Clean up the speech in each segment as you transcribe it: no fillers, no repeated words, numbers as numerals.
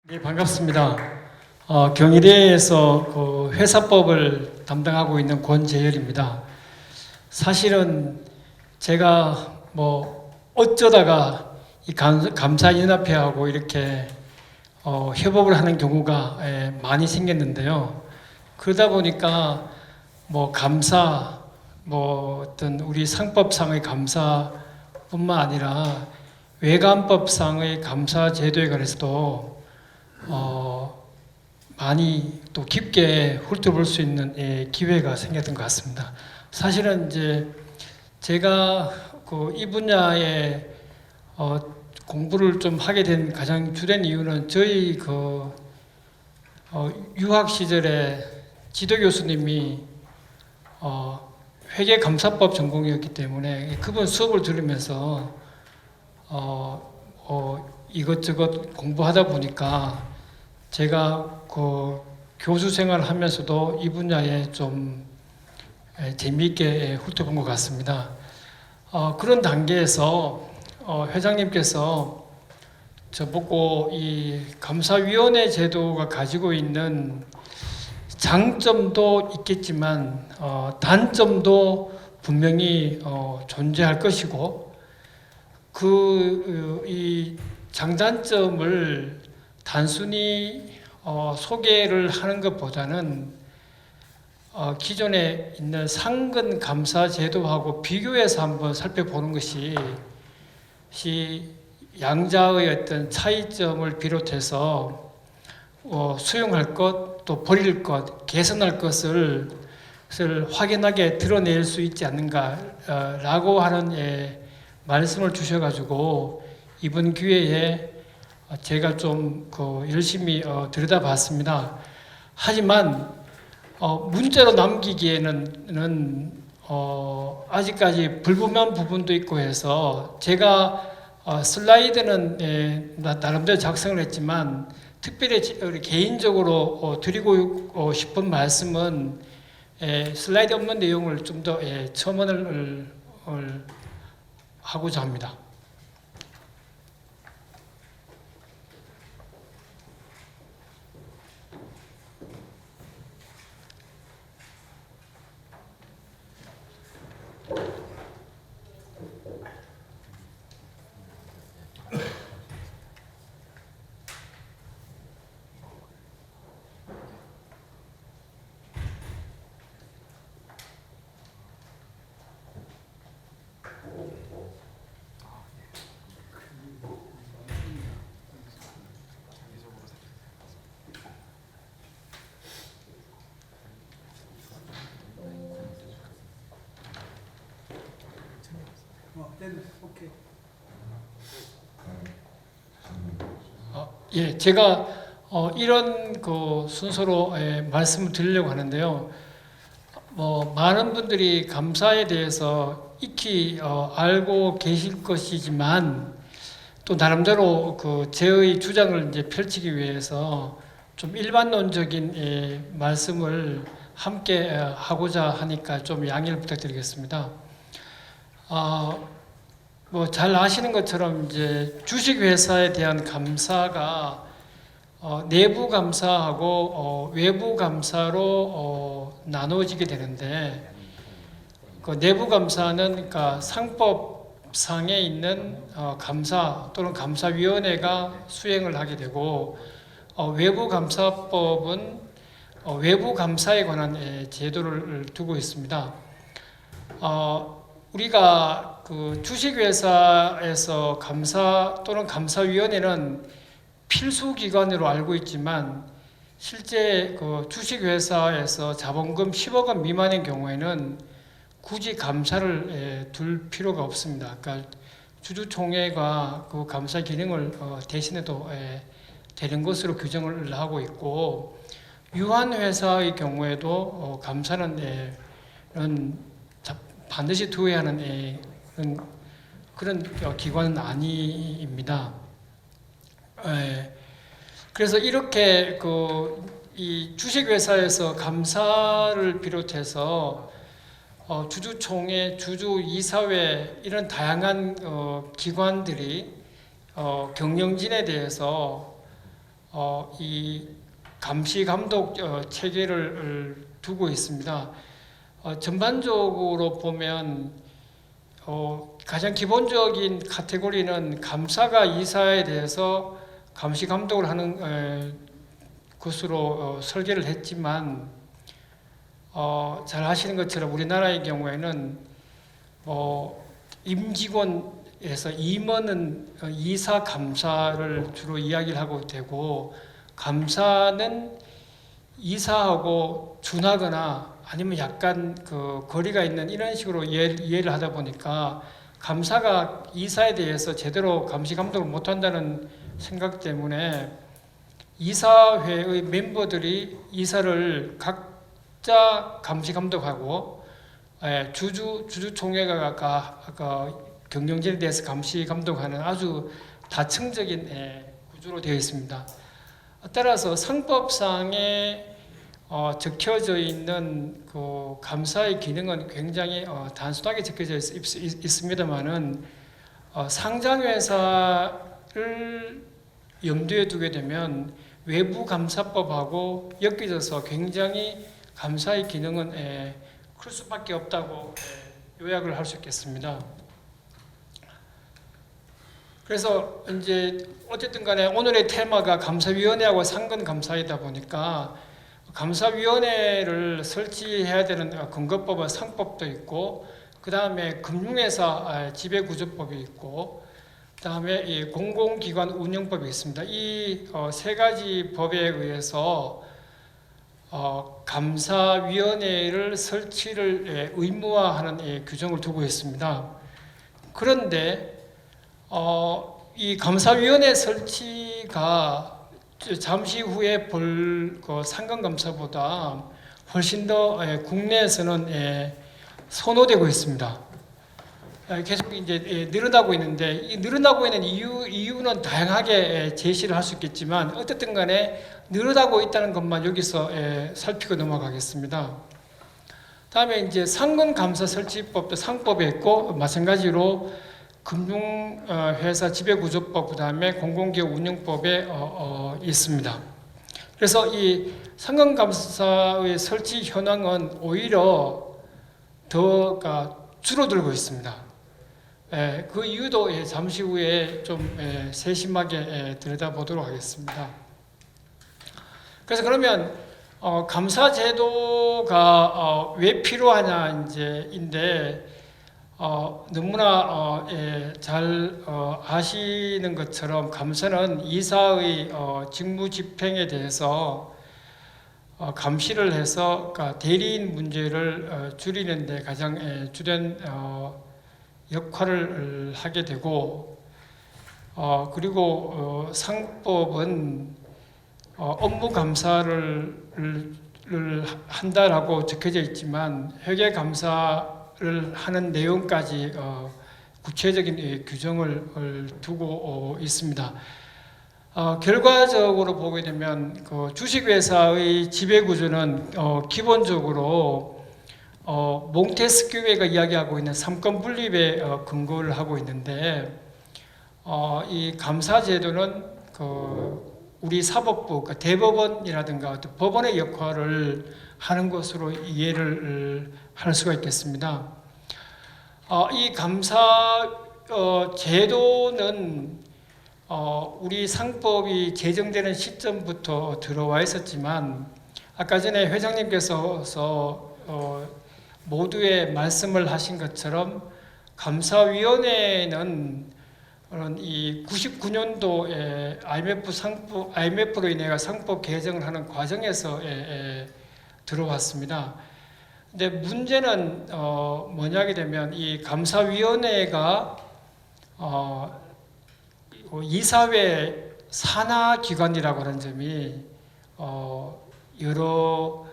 네, 반갑습니다. 경희대에서 그 회사법을 담당하고 있는 권재열입니다. 사실은 제가 어쩌다가 이 감사연합회하고 이렇게 협업을 하는 경우가 많이 생겼는데요. 그러다 보니까 감사, 어떤 우리 상법상의 감사뿐만 아니라 외관법상의 감사 제도에 관해서도 많이 또 깊게 훑어볼 수 있는 기회가 생겼던 것 같습니다. 사실은 이제 제가 이 분야에 공부를 좀 하게 된 가장 주된 이유는 저희 유학 시절에 지도 교수님이 회계감사법 전공이었기 때문에 그분 수업을 들으면서 이것저것 공부하다 보니까 제가 교수 생활을 하면서도 이 분야에 좀 재미있게 훑어본 것 같습니다. 그런 단계에서 회장님께서 저보고 이 감사위원회 제도가 가지고 있는 장점도 있겠지만 단점도 분명히 존재할 것이고 이 장단점을 단순히 소개를 하는 것보다는 기존에 있는 상근 감사 제도하고 비교해서 한번 살펴보는 것이 양자의 어떤 차이점을 비롯해서 수용할 것, 또 버릴 것, 개선할 것을 확연하게 드러낼 수 있지 않는가라고 하는 말씀을 주셔가지고 이번 기회에 제가 좀 열심히 들여다봤습니다. 하지만 문자로 남기기에는 아직까지 불분명한 부분도 있고 해서 제가 슬라이드는 나름대로 작성을 했지만 특별히 개인적으로 드리고 싶은 말씀은 슬라이드 없는 내용을 좀 더 첨언을 하고자 합니다. 예, 제가 이런 순서로 말씀을 드리려고 하는데요. 많은 분들이 감사에 대해서 익히 알고 계실 것이지만 또 나름대로 제의 주장을 이제 펼치기 위해서 좀 일반론적인 말씀을 함께 하고자 하니까 좀 양해를 부탁드리겠습니다. 잘 아시는 것처럼 이제 주식회사에 대한 감사가 내부 감사하고 외부 감사로 나누어지게 되는데 그 내부 감사는 그러니까 상법상에 있는 감사 또는 감사위원회가 수행을 하게 되고 외부 감사법은 외부 감사에 관한 제도를 두고 있습니다. 우리가 주식회사에서 감사 또는 감사위원회는 필수 기관으로 알고 있지만 실제 주식회사에서 자본금 10억 원 미만인 경우에는 굳이 감사를 둘 필요가 없습니다. 그러니까 주주총회가 그 감사 기능을 대신해도 되는 것으로 규정을 하고 있고 유한회사의 경우에도 감사는 반드시 두어야 하는 그런 기관은 아닙니다. 그래서 이렇게 이 주식회사에서 감사를 비롯해서 주주총회, 주주이사회 이런 다양한 기관들이 경영진에 대해서 이 감시 감독 체계를 두고 있습니다. 전반적으로 보면 가장 기본적인 카테고리는 감사가 이사에 대해서 감시 감독을 하는 것으로 설계를 했지만 잘 아시는 것처럼 우리나라의 경우에는 임직원에서 임원은 이사 감사를 주로 이야기를 하고 되고 감사는 이사하고 준하거나 아니면 약간 그 거리가 있는 이런 식으로 이해를 하다 보니까 감사가 이사에 대해서 제대로 감시 감독을 못한다는 생각 때문에 이사회의 멤버들이 이사를 각자 감시 감독하고 주주총회가 경영진에 대해서 감시 감독하는 아주 다층적인 구조로 되어 있습니다. 따라서 상법상에 적혀져 있는 그 감사의 기능은 굉장히 단순하게 적혀져 있습니다만은 상장회사를 염두에 두게 되면 외부 감사법하고 엮여져서 굉장히 감사의 기능은 클 수밖에 없다고 요약을 할 수 있겠습니다. 그래서 이제 어쨌든 간에 오늘의 테마가 감사위원회하고 상근감사이다 보니까 감사위원회를 설치해야 되는 근거법은 상법도 있고 그 다음에 금융회사 지배구조법이 있고 그 다음에 공공기관 운영법이 있습니다. 이 세 가지 법에 의해서 감사위원회를 설치를 의무화하는 규정을 두고 있습니다. 그런데 이 감사위원회 설치가 잠시 후에 볼 상근감사보다 훨씬 더 국내에서는 선호되고 있습니다. 계속 이제 늘어나고 있는데 이 늘어나고 있는 이유는 다양하게 제시를 할 수 있겠지만 어쨌든 간에 늘어나고 있다는 것만 여기서 살피고 넘어가겠습니다. 다음에 이제 상근감사 설치법도 상법에 있고 마찬가지로 금융회사 지배구조법 그 다음에 공공기업 운영법에 있습니다. 그래서 이 상근감사의 설치 현황은 오히려 더 줄어들고 있습니다. 그 이유도 잠시 후에 좀 세심하게 들여다보도록 하겠습니다. 그래서 그러면 감사제도가 왜 필요하냐 인데 너무나 잘 아시는 것처럼 감사는 이사의 직무 집행에 대해서 감시를 해서 대리인 문제를 줄이는 데 가장 주된 역할을 하게 되고 그리고 상법은 업무 감사를 한다라고 적혀져 있지만 회계 감사를 하는 내용까지 구체적인 규정을 두고 있습니다. 결과적으로 보게 되면 그 주식회사의 지배구조는 기본적으로 몽테스큐웨가 이야기하고 있는 삼권 분립에 근거를 하고 있는데 이 감사제도는 우리 사법부, 대법원이라든가 법원의 역할을 하는 것으로 이해를 할 수가 있겠습니다. 이 감사 제도는 우리 상법이 제정되는 시점부터 들어와 있었지만 아까 전에 회장님께서 모두의 말씀을 하신 것처럼 감사위원회는 이 99년도에 IMF로 인해 상법 개정을 하는 과정에서 들어왔습니다. 근데 문제는 뭐냐게 되면 이 감사위원회가 이사회 산하기관이라고 하는 점이 여러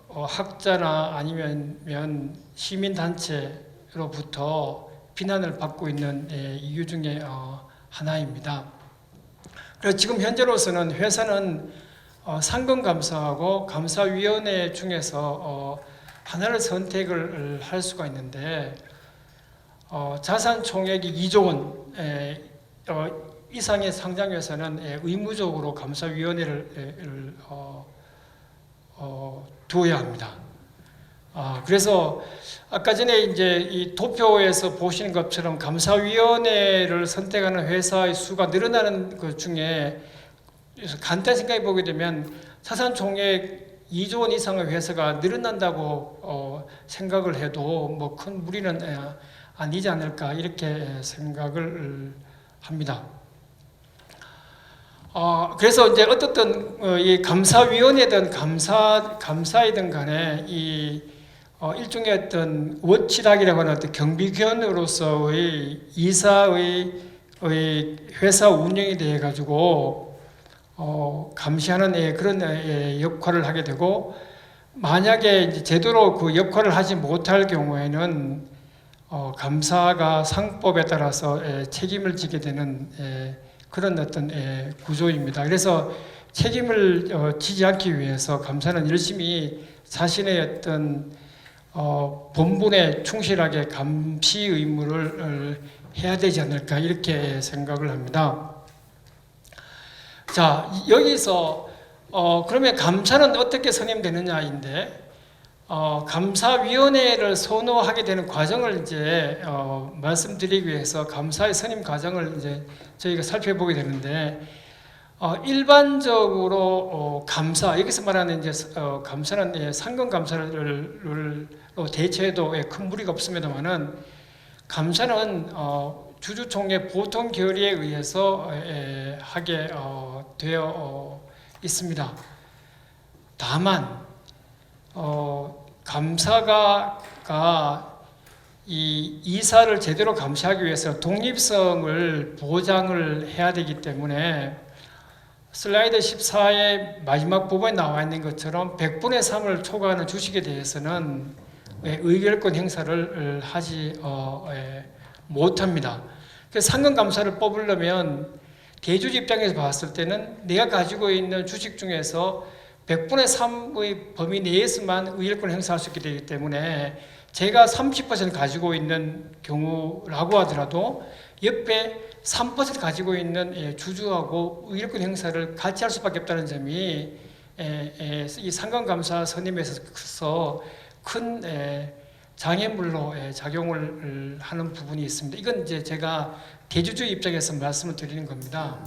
학자나 아니면 시민단체로부터 비난을 받고 있는 이유 중에 하나입니다. 그래서 지금 현재로서는 회사는 상근감사하고 감사위원회 중에서 하나를 선택을 할 수가 있는데 자산 총액이 2조 원 이상의 상장에서는 의무적으로 감사위원회를 두어야 합니다. 그래서 아까 전에 이제 이 도표에서 보시는 것처럼 감사위원회를 선택하는 회사의 수가 늘어나는 것 중에 간단히 생각해 보게 되면 자산총액 2조 원 이상의 회사가 늘어난다고 생각을 해도 뭐 큰 무리는 아니지 않을까 이렇게 생각을 합니다. 그래서 이제 어떻든 이 감사위원회든 감사이든 간에 이 일종의 어떤 워치닥이라고 하는 어떤 경비견으로서의 이사의 회사 운영에 대해 가지고 감시하는 그런 역할을 하게 되고, 만약에 이제 제대로 그 역할을 하지 못할 경우에는 감사가 상법에 따라서 책임을 지게 되는 그런 어떤 구조입니다. 그래서 책임을 지지 않기 위해서 감사는 열심히 자신의 어떤 본분에 충실하게 감시 의무를 해야 되지 않을까 이렇게 생각을 합니다. 자, 여기서 그러면 감사는 어떻게 선임되느냐인데, 감사위원회를 선호하게 되는 과정을 이제 말씀드리기 위해서 감사의 선임 과정을 이제 저희가 살펴보게 되는데, 일반적으로 감사, 여기서 말하는 이제 감사는 상금 감사를 대체해도 큰 무리가 없습니다만은, 감사는 주주총회 보통 결의에 의해서 하게 되어 있습니다. 다만 감사가 이 이사를 제대로 감시하기 위해서 독립성을 보장을 해야 되기 때문에, 슬라이드 14의 마지막 부분에 나와 있는 것처럼 100분의 3을 초과하는 주식에 대해서는 의결권 행사를 하지 못합니다. 그래서 상금감사를 뽑으려면 대주주 입장에서 봤을 때는 내가 가지고 있는 주식 중에서 100분의 3의 범위 내에서만 의결권을 행사할 수 있게 되기 때문에, 제가 30% 가지고 있는 경우라고 하더라도 옆에 3% 가지고 있는 주주하고 의결권 행사를 같이 할 수밖에 없다는 점이 이 상금감사 선임에서 큰 장애물로 작용을 하는 부분이 있습니다. 이건 이제 제가 대주주 입장에서 말씀을 드리는 겁니다.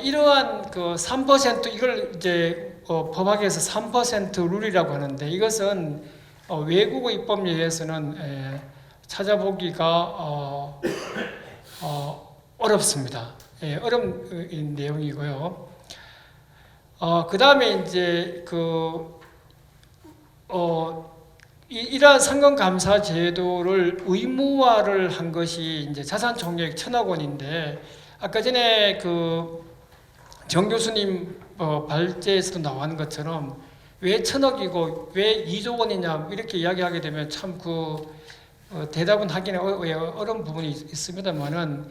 이러한 그 3% 이걸 이제 법학에서 3% 룰이라고 하는데, 이것은 외국어 입법례에서는 찾아보기가 어렵습니다. 어려운 내용이고요. 그 다음에 이제 이러한 상금감사 제도를 의무화를 한 것이 이제 자산총액 1,000억 원인데, 아까 전에 정 교수님 발제에서도 나온 것처럼 왜 1,000억이고 왜 2조 원이냐 이렇게 이야기하게 되면 참 대답은 하기는 어려운 부분이 있습니다만은,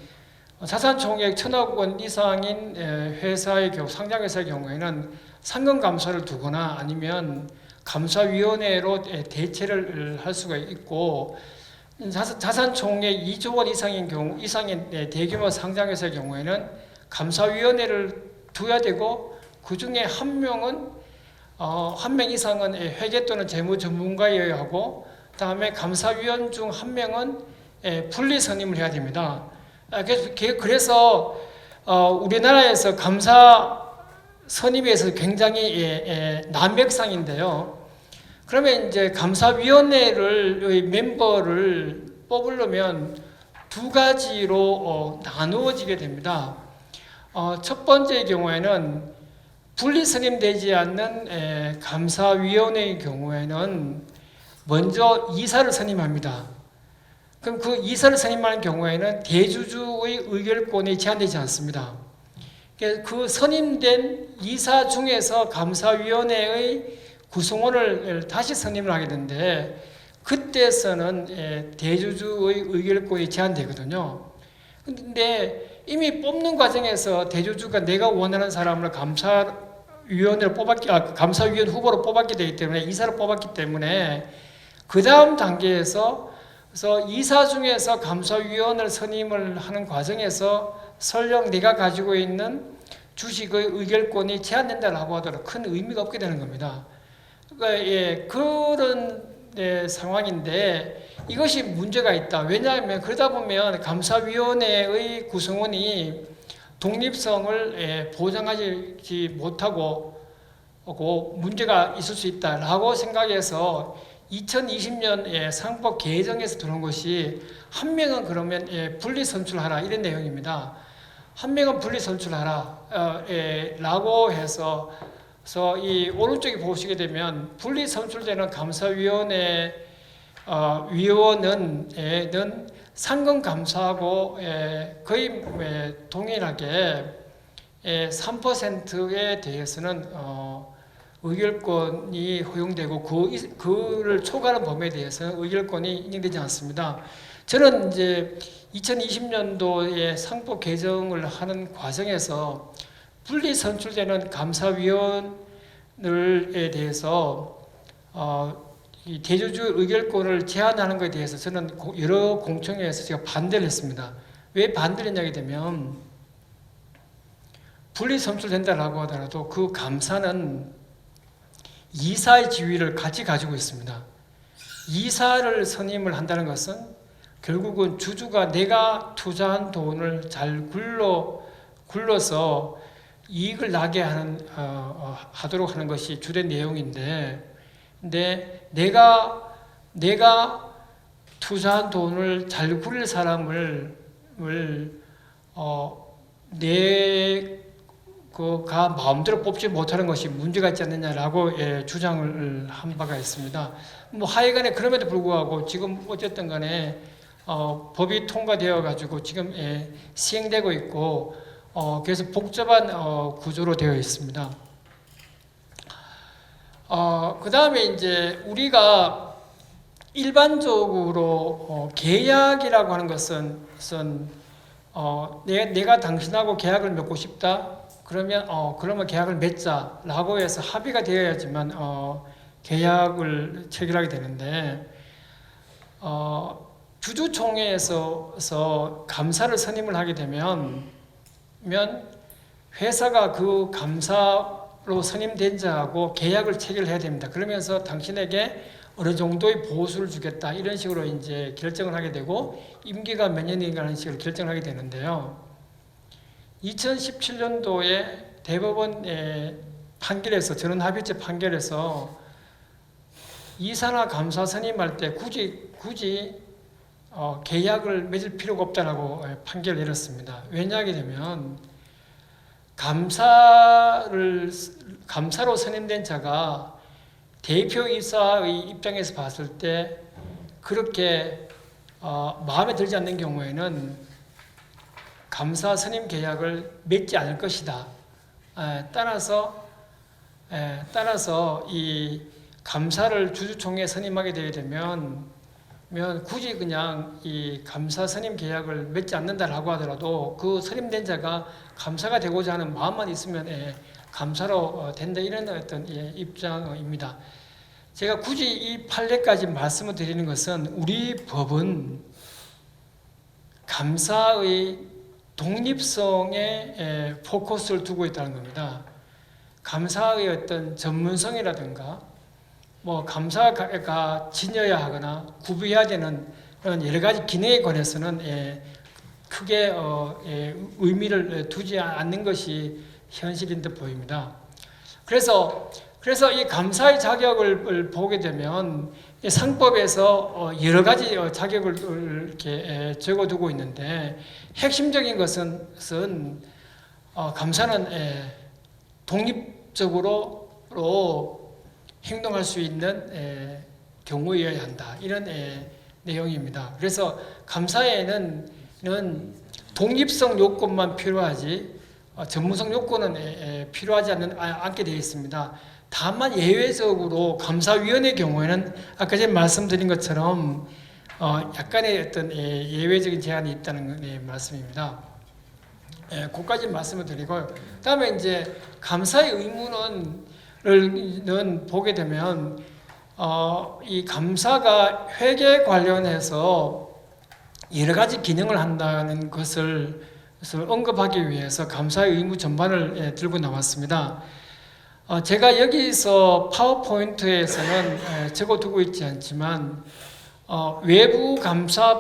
자산총액 1,000억 원 이상인 회사의 경우, 상장회사의 경우에는 상금감사를 두거나 아니면 감사위원회로 대체를 할 수가 있고, 자산총액 2조 원 이상인 경우, 이상인 대규모 상장회사의 경우에는 감사위원회를 둬야 되고, 그 중에 한 명 이상은 회계 또는 재무 전문가여야 하고, 다음에 감사위원 중 한 명은 분리 선임을 해야 됩니다. 그래서 우리나라에서 감사 선임에서 굉장히 난맥상인데요. 그러면 이제 감사위원회의 멤버를 뽑으려면 두 가지로 나누어지게 됩니다. 첫 번째의 경우에는 분리 선임되지 않는 감사위원회의 경우에는 먼저 이사를 선임합니다. 그럼 그 이사를 선임하는 경우에는 대주주의 의결권이 제한되지 않습니다. 그 선임된 이사 중에서 감사위원회의 구성원을 다시 선임을 하게 되는데, 그때서는 대주주의 의결권이 제한되거든요. 근데 이미 뽑는 과정에서 대주주가 내가 원하는 사람을 감사위원 후보로 뽑았기 때문에, 이사를 뽑았기 때문에 그 다음 단계에서 그래서 이사 중에서 감사위원을 선임을 하는 과정에서 설령 내가 가지고 있는 주식의 의결권이 제한된다라고 하더라도 큰 의미가 없게 되는 겁니다. 그러니까 그런 상황인데 이것이 문제가 있다. 왜냐하면 그러다 보면 감사위원회의 구성원이 독립성을 보장하지 못하고 문제가 있을 수 있다라고 생각해서 2020년 상법 개정에서 들어온 것이 한 명은 그러면 분리 선출하라 이런 내용입니다. 한 명은 분리 선출하라 라고 해서 이 오른쪽에 보시게 되면 분리 선출되는 감사위원회 위원은 상금 감사하고 거의 동일하게 3%에 대해서는 의결권이 허용되고 그를 초과하는 범위에 대해서는 의결권이 인정되지 않습니다. 저는 이제 2020년도에 상법 개정을 하는 과정에서 분리 선출되는 감사위원에 대해서 이 대주주 의결권을 제한하는 것에 대해서 저는 여러 공청회에서 제가 반대를 했습니다. 왜 반대를 했냐게 되면 분리 선출된다라고 하더라도 그 감사는 이사의 지위를 같이 가지고 있습니다. 이사를 선임을 한다는 것은 결국은 주주가 내가 투자한 돈을 잘 굴러서 이익을 나게 하도록 하는 것이 주된 내용인데, 근데 내가 투자한 돈을 잘 굴릴 사람을 가 마음대로 뽑지 못하는 것이 문제가 있지 않느냐라고 주장을 한 바가 있습니다. 뭐 하여간에 그럼에도 불구하고 지금 어쨌든 간에 법이 통과되어 가지고 지금 시행되고 있고 그래서 복잡한 구조로 되어 있습니다. 그 다음에 이제 우리가 일반적으로 계약이라고 하는 것은 내가 당신하고 계약을 맺고 싶다. 그러면 계약을 맺자라고 해서 합의가 되어야지만 계약을 체결하게 되는데 주주총회에서 감사를 선임을 하게 되면 회사가 그 감사로 선임된 자하고 계약을 체결해야 됩니다. 그러면서 당신에게 어느 정도의 보수를 주겠다 이런 식으로 이제 결정을 하게 되고 임기가 몇 년인가 하는 식으로 결정을 하게 되는데요. 2017년도에 대법원 판결에서 전원합의체 판결에서 이사나 감사 선임할 때 굳이 계약을 맺을 필요가 없다라고 판결을 내렸습니다. 왜냐하게 되면 감사로 선임된 자가 대표이사의 입장에서 봤을 때 그렇게 마음에 들지 않는 경우에는 감사 선임 계약을 맺지 않을 것이다. 따라서 이 감사를 주주총회에 선임하게 되게 되면 굳이 그냥 이 감사 선임 계약을 맺지 않는다라고 하더라도 그 선임된 자가 감사가 되고자 하는 마음만 있으면 감사로 된다 이런 어떤 입장입니다. 제가 굳이 이 판례까지 말씀을 드리는 것은 우리 법은 감사의 독립성에 포커스를 두고 있다는 겁니다. 감사의 어떤 전문성이라든가 뭐 감사가 지녀야 하거나 구비해야 되는 그런 여러 가지 기능에 관해서는 크게 의미를 두지 않는 것이 현실인 듯 보입니다. 그래서 이 감사의 자격을 보게 되면 상법에서 여러 가지 자격을 이렇게 적어두고 있는데 핵심적인 것은 감사는 독립적으로 행동할 수 있는 경우여야 한다 이런 내용입니다. 그래서 감사에는 독립성 요건만 필요하지 전문성 요건은 필요하지 않게 되어 있습니다. 다만 예외적으로 감사위원회 경우에는 아까 전에 말씀드린 것처럼 약간의 어떤 예외적인 제한이 있다는 말씀입니다. 그까지 말씀을 드리고 다음에 이제 감사의 의무는 보게 되면 이 감사가 회계 관련해서 여러 가지 기능을 한다는 것을 언급하기 위해서 감사의 의무 전반을 들고 나왔습니다. 제가 여기서 파워포인트에서는 적어두고 있지 않지만 외부감사법상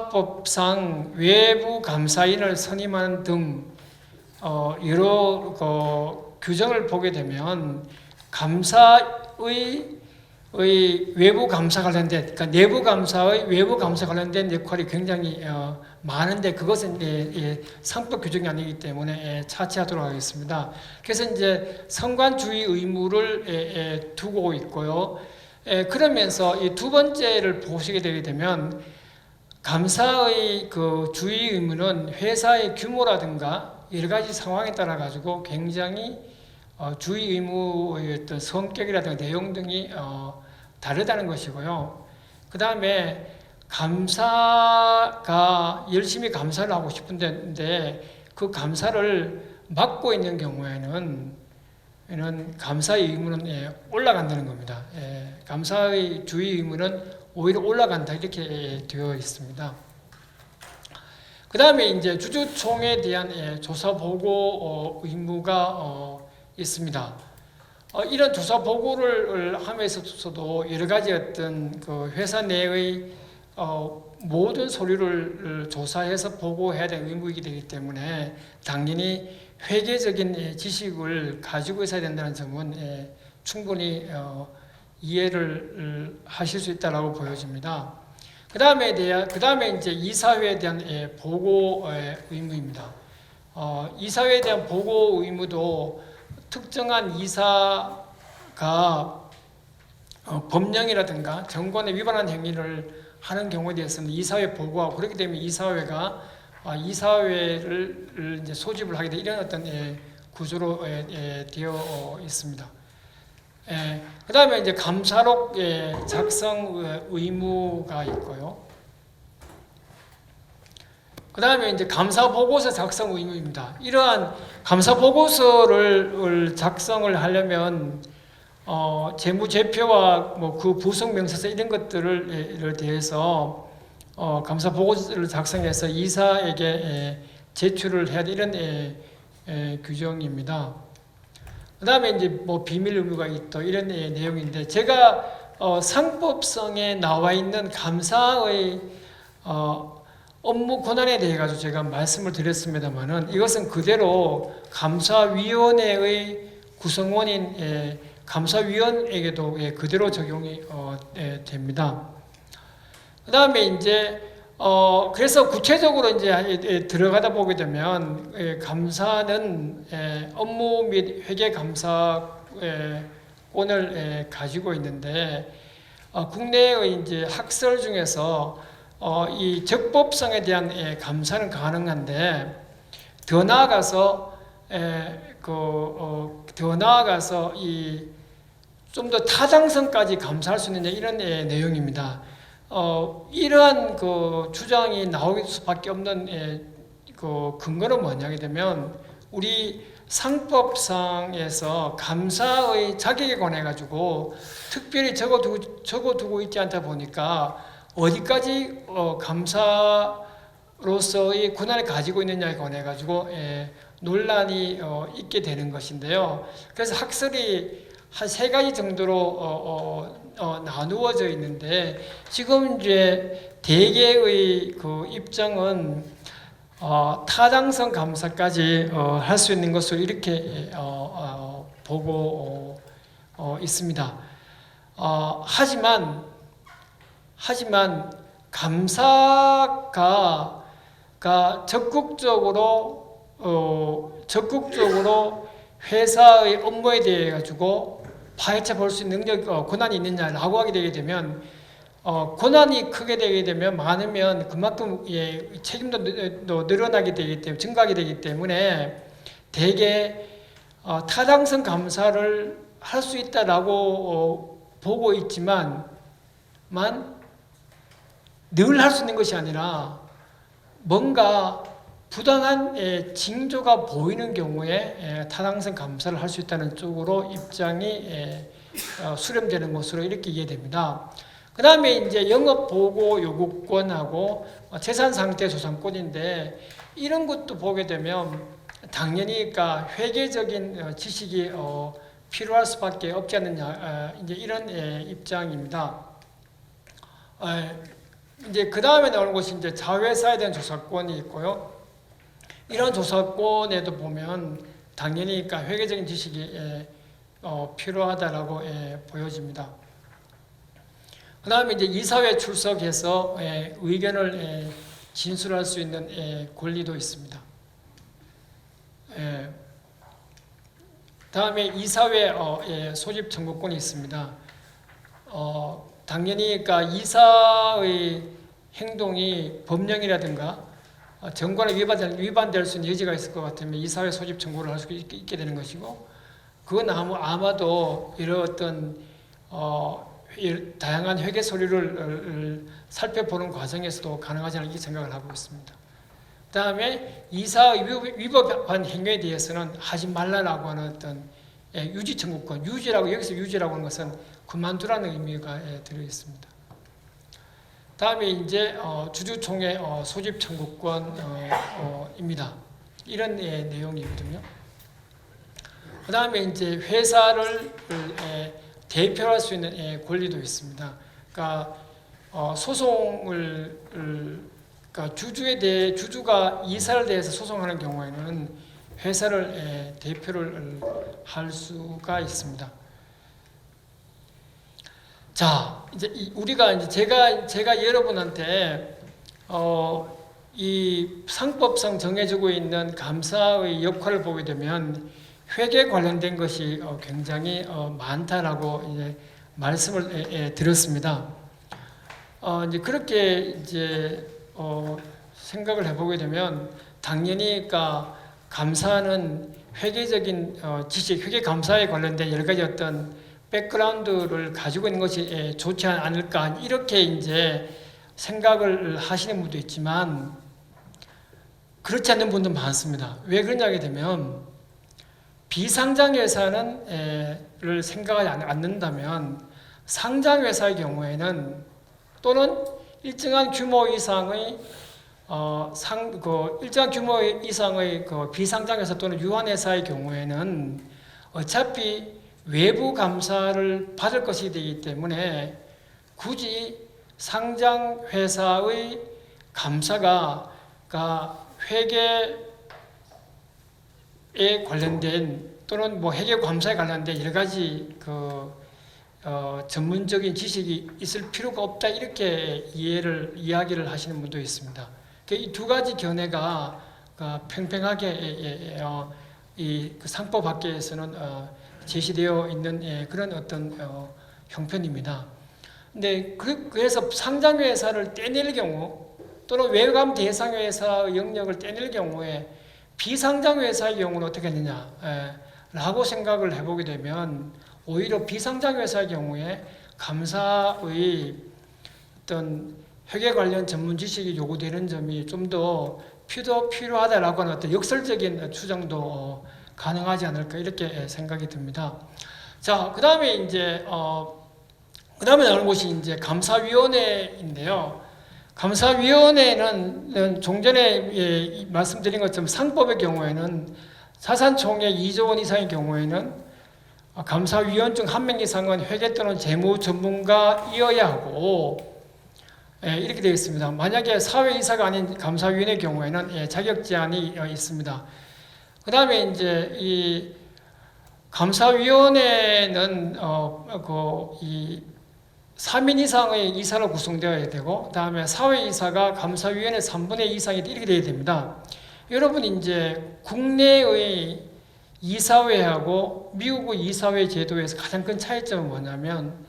외부감사인을 선임하는 등 여러 규정을 보게 되면 감사의 외부 감사 관련된, 그러니까 내부 감사의 외부 감사 관련된 역할이 굉장히 많은데 그것은 상법 규정이 아니기 때문에 차치하도록 하겠습니다. 그래서 이제 선관주의 의무를 두고 있고요. 그러면서 이 두 번째를 보시게 되게 되면 감사의 그 주의 의무는 회사의 규모라든가 여러 가지 상황에 따라 가지고 굉장히 주의 의무의 어떤 성격이라든가 내용 등이 다르다는 것이고요. 그 다음에 감사가 열심히 감사를 하고 싶은데 그 감사를 맡고 있는 경우에는 감사의 의무는 올라간다는 겁니다. 감사의 주의 의무는 오히려 올라간다 이렇게 되어 있습니다. 그 다음에 이제 주주총회에 대한 조사 보고 의무가 있습니다. 이런 조사 보고를 함에서도 여러 가지 어떤 그 회사 내의 모든 서류를 조사해서 보고해야 될 의무이기 되기 때문에 당연히 회계적인 지식을 가지고 있어야 된다는 점은 충분히 이해를 하실 수 있다라고 보여집니다. 그 다음에 이제 이사회에 대한 보고 의무입니다. 이사회에 대한 보고 의무도 특정한 이사가 법령이라든가 정권에 위반한 행위를 하는 경우에 대해서는 이사회 보고하고 그렇기 때문에 이사회가 이사회를 이제 소집을 하게 돼 이런 어떤 구조로 되어 있습니다. 그 다음에 이제 감사록 작성 의무가 있고요. 그 다음에 이제 감사보고서 작성 의무입니다. 이러한 감사보고서를 작성을 하려면 재무제표와 뭐 그 부속명세서 이런 것들을 대해서 감사보고서를 작성해서 이사에게 제출을 해야 되는 이런 규정입니다. 그 다음에 이제 뭐 비밀 의무가 있다 이런 내용인데 제가 상법성에 나와 있는 감사의 업무 권한에 대해 가지고 제가 말씀을 드렸습니다만은 이것은 그대로 감사위원회의 구성원인 감사위원에게도 그대로 적용이 됩니다. 그 다음에 이제 그래서 구체적으로 이제 들어가다 보게 되면 감사는 업무 및 회계 감사권을 가지고 있는데 국내의 이제 학설 중에서 이 적법성에 대한 감사는 가능한데 더 나아가서 이 좀 더 타당성까지 감사할 수 있는 이런 내용입니다. 이러한 그 주장이 나올 수밖에 없는 그 근거는 뭐냐게 되면 우리 상법상에서 감사의 자격에 관해 가지고 특별히 적어두고 있지 않다 보니까 어디까지 감사로서의 권한을 가지고 있느냐에 관해 가지고 논란이 있게 되는 것인데요. 그래서 학설이 한 세 가지 정도로 나누어져 있는데 지금 이제 대개의 그 입장은 타당성 감사까지 할 수 있는 것으로 이렇게 보고 있습니다. 하지만 감사가 적극적으로 회사의 업무에 대해 가지고 파헤쳐 볼 수 있는 능력, 권한이 있느냐라고 하게 되게 되면 권한이 크게 되게 되면 많으면 그만큼 책임도 늘어나게 되기 때문에 증가하게 되기 때문에 대개 타당성 감사를 할 수 있다라고 보고 있지만 늘 할 수 있는 것이 아니라 뭔가 부당한 징조가 보이는 경우에 타당성 감사를 할 수 있다는 쪽으로 입장이 수렴되는 것으로 이렇게 이해됩니다. 그 다음에 이제 영업 보고 요구권하고 재산 상태 조성권인데 이런 것도 보게 되면 당연히 그러니까 회계적인 지식이 필요할 수밖에 없지 않느냐 이제 이런 입장입니다. 이제 그 다음에 나오는 것이 이제 자회사에 대한 조사권이 있고요. 이런 조사권에도 보면 당연히 그러니까 회계적인 지식이 필요하다라고 보여집니다. 그 다음에 이제 이사회 출석해서 의견을 진술할 수 있는 권리도 있습니다. 다음에 이사회 소집 청구권이 있습니다. 당연히 그러니까 이사의 행동이 법령이라든가 정관에 위반될 수 있는 여지가 있을 것 같으면 이사회 소집 청구를 할 수 있게 되는 것이고, 그건 아마도 이런 어떤 다양한 회계 서류를 살펴보는 과정에서도 가능하지 않을까 생각을 하고 있습니다. 그 다음에 이사의 위법한 행위에 대해서는 하지 말라라고 하는 어떤 유지 청구권, 여기서 유지라고 하는 것은 그만두라는 의미가 들어 있습니다. 다음에 이제 주주총회 소집 청구권입니다. 이런 내용이거든요. 그 다음에 이제 회사를 대표할 수 있는 권리도 있습니다. 그러니까 소송을 그러니까 주주가 이사를 대해서 소송하는 경우에는 회사를 대표를 할 수가 있습니다. 자, 이제 우리가 이제 제가 여러분한테 이 상법상 정해지고 있는 감사의 역할을 보게 되면 회계 관련된 것이 굉장히 많다라고 이제 말씀을 드렸습니다. 이제 그렇게 이제 생각을 해보게 되면 당연히 그러니까 감사는 회계적인 지식, 회계 감사에 관련된 여러 가지 어떤 백그라운드를 가지고 있는 것이 좋지 않을까 이렇게 이제 생각을 하시는 분도 있지만 그렇지 않는 분도 많습니다. 왜 그러냐게 되면 비상장 회사를 생각하지 않는다면 상장 회사의 경우에는 또는 일정한 규모 이상의 일정한 규모 이상의 비상장 회사 또는 유한 회사의 경우에는 어차피 외부 감사를 받을 것이 되기 때문에 굳이 상장 회사의 감사가 회계에 관련된 또는 뭐 회계 감사에 관련된 여러 가지 전문적인 지식이 있을 필요가 없다 이렇게 이야기를 하시는 분도 있습니다. 이 두 가지 견해가 팽팽하게 이 상법 밖에서는 제시되어 있는 그런 어떤 형편입니다. 근데 그래서 상장 회사를 떼낼 경우 또는 외감 대상 회사의 영역을 떼낼 경우에 비상장 회사의 경우는 어떻게 되느냐 라고 생각을 해보게 되면 오히려 비상장 회사의 경우에 감사의 어떤 회계 관련 전문 지식이 요구되는 점이 좀 더 필요하다라고 하는 어떤 역설적인 추정도 가능하지 않을까 이렇게 생각이 듭니다. 자, 그 다음에 이제 그 다음에 나오는 것이 이제 감사위원회인데요. 감사위원회는 종전에 말씀드린 것처럼 상법의 경우에는 자산총액 2조 원 이상의 경우에는 감사위원 중 한 명 이상은 회계 또는 재무 전문가이어야 하고 이렇게 되어 있습니다. 만약에 사회이사가 아닌 감사위원의 경우에는 자격 제한이 있습니다. 그 다음에 이제 이 감사위원회는 이 3인 이상의 이사로 구성되어야 되고, 다음에 사회이사가 감사위원회 3분의 2 이상이 이렇게 되어야 됩니다. 여러분 이제 국내의 이사회하고 미국의 이사회 제도에서 가장 큰 차이점은 뭐냐면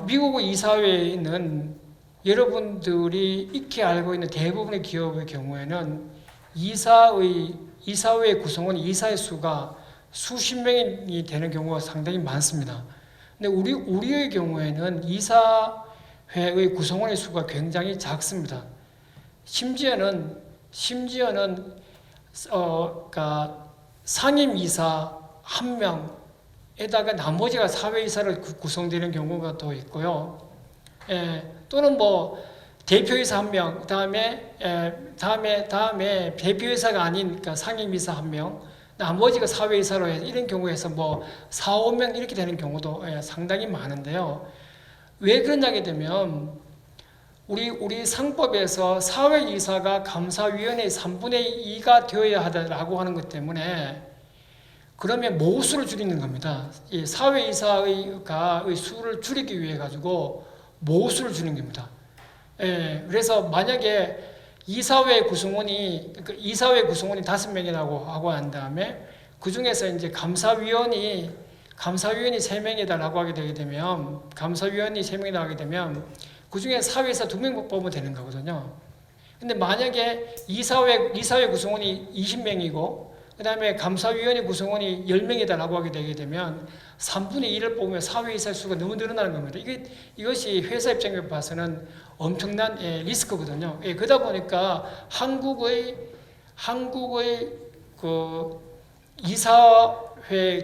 미국의 이사회는 여러분들이 익히 알고 있는 대부분의 기업의 경우에는 이사회 구성원 이사의 수가 수십 명이 되는 경우가 상당히 많습니다. 근데 우리의 경우에는 이사회의 구성원의 수가 굉장히 작습니다. 심지어는 그러니까 상임이사 1명 에다가 나머지가 사회이사로 구성되는 경우가 또 있고요. 또는 뭐 대표이사 1명, 다음에 대표이사가 아닌 그러니까 상임이사 1명, 나머지가 사회이사로 해서 이런 경우에서 뭐 4, 5명 이렇게 되는 경우도 상당히 많은데요. 왜 그러냐게 되면 우리 상법에서 사회이사가 감사위원회의 3분의 2가 되어야 하다라고 하는 것 때문에 그러면 모수를 줄이는 겁니다. 이 사회이사의 수를 줄이기 위해 가지고 모수를 줄이는 겁니다. 그래서 만약에 이사회 구성원이 5명이라고 하고 한 다음에 그 중에서 이제 감사위원이 3명이다라고 하게 되게 되면 그 중에 사회이사 2명 뽑으면 되는 거거든요. 근데 만약에 이사회 구성원이 20명이고 그 다음에 감사위원회 구성원이 10명이다라고 하게 되게 되면 3분의 1을 뽑으면 사회이사 수가 너무 늘어나는 겁니다. 이것이 회사 입장에 봐서는 엄청난 리스크거든요. 그러다 보니까 한국의 그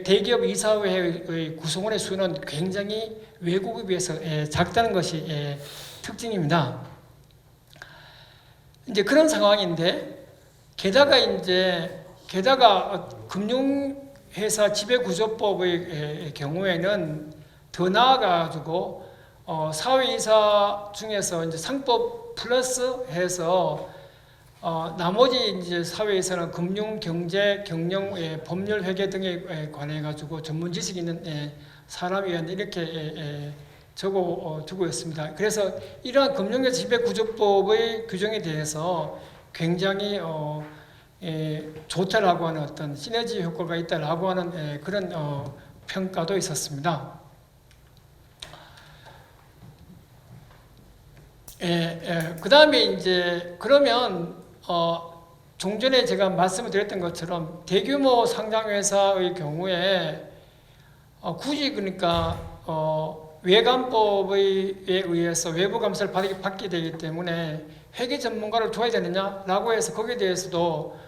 대기업 이사회의 구성원의 수는 굉장히 외국에 비해서 작다는 것이 특징입니다. 이제 그런 상황인데 게다가 금융회사 지배구조법의 경우에는 더 나아가지고 사회이사 중에서 이제 상법 플러스 해서 나머지 이제 사회에서는 금융, 경제, 경영, 법률 회계 등에 관해 가지고 전문 지식이 있는 사람이 이렇게 적어 두고 있습니다. 그래서 이러한 금융회사 지배구조법의 규정에 대해서 굉장히 좋다라고 하는 어떤 시너지 효과가 있다라고 하는 그런 평가도 있었습니다. 그 다음에 이제 그러면 종전에 제가 말씀을 드렸던 것처럼 대규모 상장회사의 경우에 굳이 그러니까 외감법에 의해서 외부 감사를 받게 되기 때문에 회계 전문가를 둬야 되느냐라고 해서 거기에 대해서도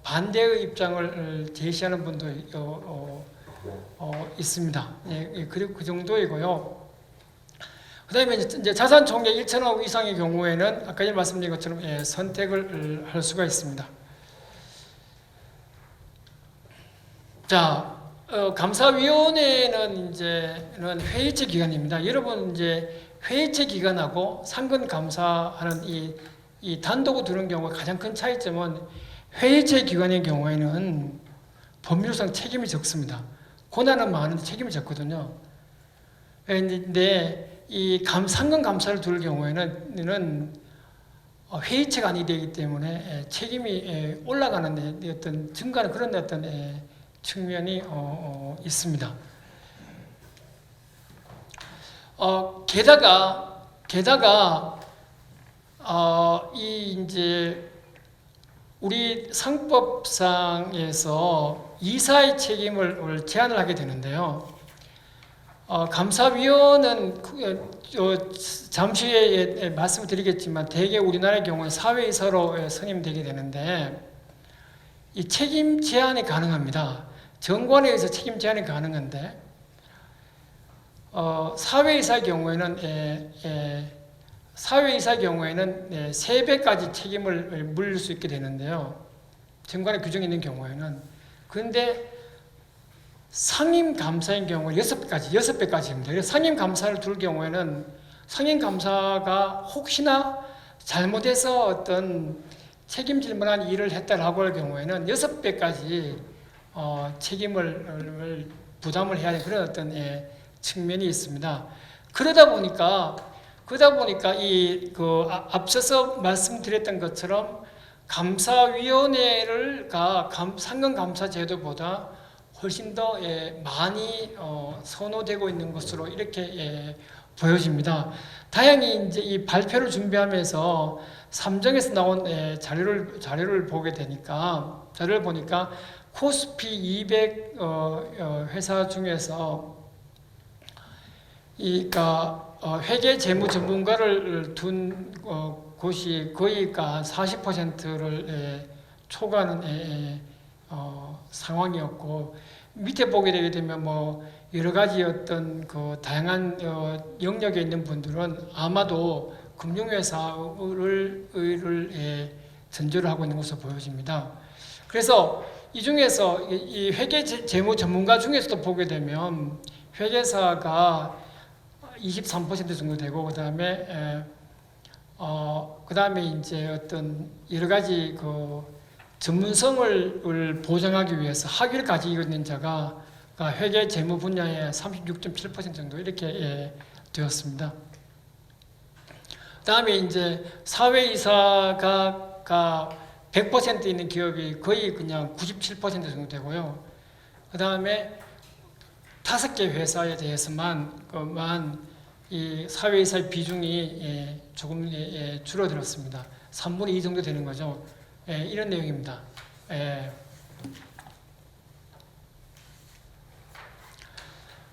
반대의 입장을 제시하는 분도 있습니다. 그리고 그 정도이고요. 그 다음에 이제 자산 총액 1천억 이상의 경우에는 아까 전에 말씀드린 것처럼 선택을 할 수가 있습니다. 자, 감사위원회는 이제는 회의체 기관입니다. 여러분 이제 회의체 기관하고 상근 감사하는 이 단독으로 두는 경우가 가장 큰 차이점은 회의체 기관의 경우에는 법률상 책임이 적습니다. 권한은 많은데 책임이 적거든요. 그런데 이 상근 감사를 둘 경우에는 회의체가 아니기 되기 때문에 책임이 올라가는 어떤 증가하는 그런 어떤 측면이 있습니다. 게다가 이제 우리 상법상에서 이사의 책임을 제한을 하게 되는데요. 감사위원은 잠시 후에 말씀을 드리겠지만 대개 우리나라의 경우에 사회이사로 선임되게 되는데 이 책임 제한이 가능합니다. 정관에 의해서 책임 제한이 가능한데 사회이사의 경우에는 3배까지 책임을 물릴 수 있게 되는데요. 정관에 규정이 있는 경우에는. 그런데 상임감사인 경우는 6배까지입니다. 그래서 상임감사를 둘 경우에는 상임감사가 혹시나 잘못해서 어떤 책임질 만한 일을 했다라고 할 경우에는 6배까지 책임을 부담을 해야 하는 그런 어떤 측면이 있습니다. 그러다 보니까 앞서서 말씀드렸던 것처럼 감사위원회가 상근감사 제도보다 훨씬 더 많이 선호되고 있는 것으로 이렇게 보여집니다. 다행히 이제 이 발표를 준비하면서 삼정에서 나온 자료를 보니까 코스피 200 회사 중에서 회계 재무 전문가를 둔 곳이 거의 40%를 초과하는 상황이었고, 밑에 보게 되게 되면 뭐 여러 가지 어떤 그 다양한 영역에 있는 분들은 아마도 금융회사를 전조를 하고 있는 것으로 보여집니다. 그래서 이 중에서 이 회계 재무 전문가 중에서도 보게 되면 회계사가 23% 정도 되고, 그다음에 이제 어떤 여러 가지 그 전문성을 보장하기 위해서 학위를 가지고 있는 자가 회계 재무 분야의 36.7% 정도 이렇게 되었습니다. 그다음에 이제 사회이사가 100% 있는 기업이 거의 그냥 97% 정도 되고요. 그다음에 5개 회사에 대해서만 이 사회이사의 비중이 조금 줄어들었습니다. 3분의 2 정도 되는 거죠. 이런 내용입니다.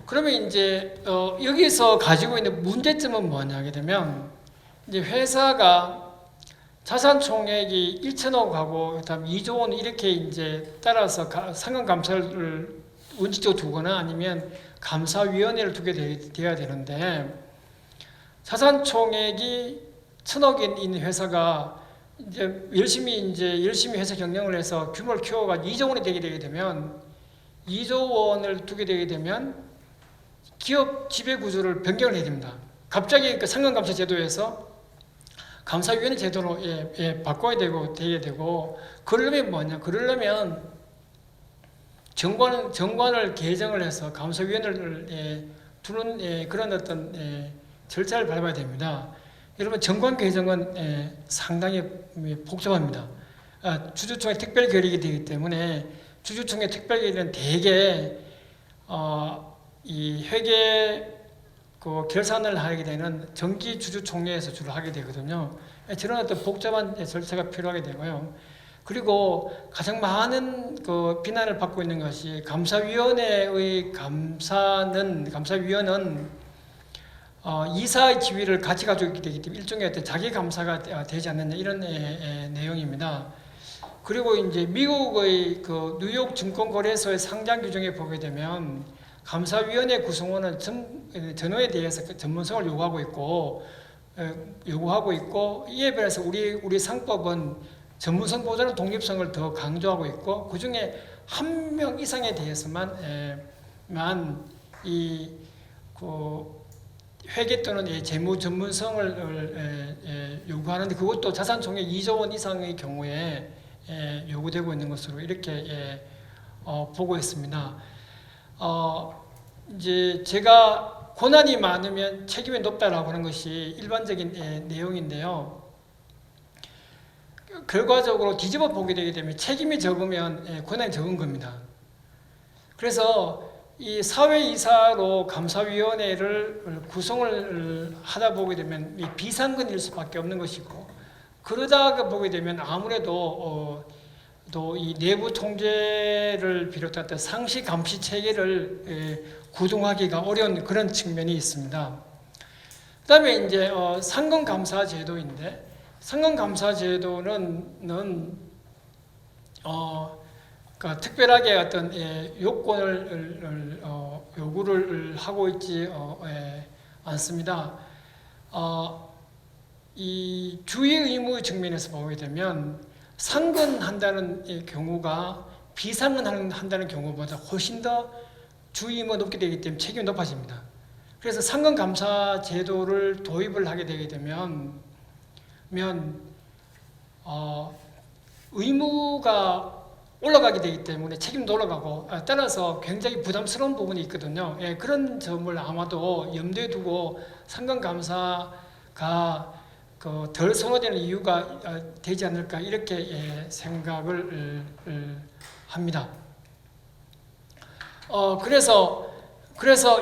그러면 이제 여기서 가지고 있는 문제점은 뭐냐 하게 되면, 이제 회사가 자산 총액이 1천억하고 그다음 2조 원 이렇게 이제 따라서 상금 감사를 원칙적으로 두거나 아니면 감사위원회를 두게 돼야 되는데, 자산 총액이 1천억인 있는 회사가 이제 열심히 회사 경영을 해서 규모를 키워가 2조 원이 되게 되면 2조 원을 두게 되게 되면 기업 지배 구조를 변경을 해야 됩니다. 갑자기 그 상금 감사 제도에서 감사위원회 제도로 바꿔야 되게 되고, 그러려면 뭐냐? 그러려면 정관을 개정을 해서 감사위원회를 두는 그런 어떤 절차를 밟아야 됩니다. 여러분, 정관 개정은 상당히 복잡합니다. 주주총회 특별 결의가 되기 때문에 주주총회 특별 결의는 대개 이 회계 그 결산을 하게 되는 정기 주주총회에서 주로 하게 되거든요. 저런 어떤 복잡한 절차가 필요하게 되고요. 그리고 가장 많은 그 비난을 받고 있는 것이 감사위원회의 감사위원은 이사의 지위를 같이 가지고 있기 때문에 일종의 어떤 자기 감사가 되지 않느냐, 이런 내용입니다. 그리고 이제 미국의 그 뉴욕 증권거래소의 상장 규정에 보게 되면 감사위원회 구성원은 전후에 대해서 전문성을 요구하고 있고, 이에 비해서 우리 상법은 전문성 보다는 독립성을 더 강조하고 있고, 그 중에 한 명 이상에 대해서만 회계 또는 재무 전문성을 요구하는데, 그것도 자산 총액 2조 원 이상의 경우에 요구되고 있는 것으로 이렇게 보고 있습니다. 이제 제가 고난이 많으면 책임이 높다라고 하는 것이 일반적인 내용인데요. 결과적으로 뒤집어 보게 되게 되면 책임이 적으면 고난이 적은 겁니다. 그래서 이 사회이사로 감사위원회를 구성을 하다 보게 되면 비상근일 수밖에 없는 것이고, 그러다가 보게 되면 아무래도 또 이 내부 통제를 비롯한 상시 감시 체계를 구동하기가 어려운 그런 측면이 있습니다. 그다음에 이제 상금 감사 제도인데, 상금 감사 제도는 그러니까 특별하게 어떤 요건을 요구를 하고 있지 않습니다. 이 주의 의무 측면에서 보게 되면 상근한다는 경우가 비상근한다는 경우보다 훨씬 더 주의 의무가 높게 되기 때문에 책임이 높아집니다. 그래서 상근 감사 제도를 도입을 하게 되게 되면 의무가 올라가게 되기 때문에 책임도 올라가고, 따라서 굉장히 부담스러운 부분이 있거든요. 그런 점을 아마도 염두에 두고 상근 감사가 덜 선호되는 이유가 되지 않을까, 이렇게 생각을 합니다. 그래서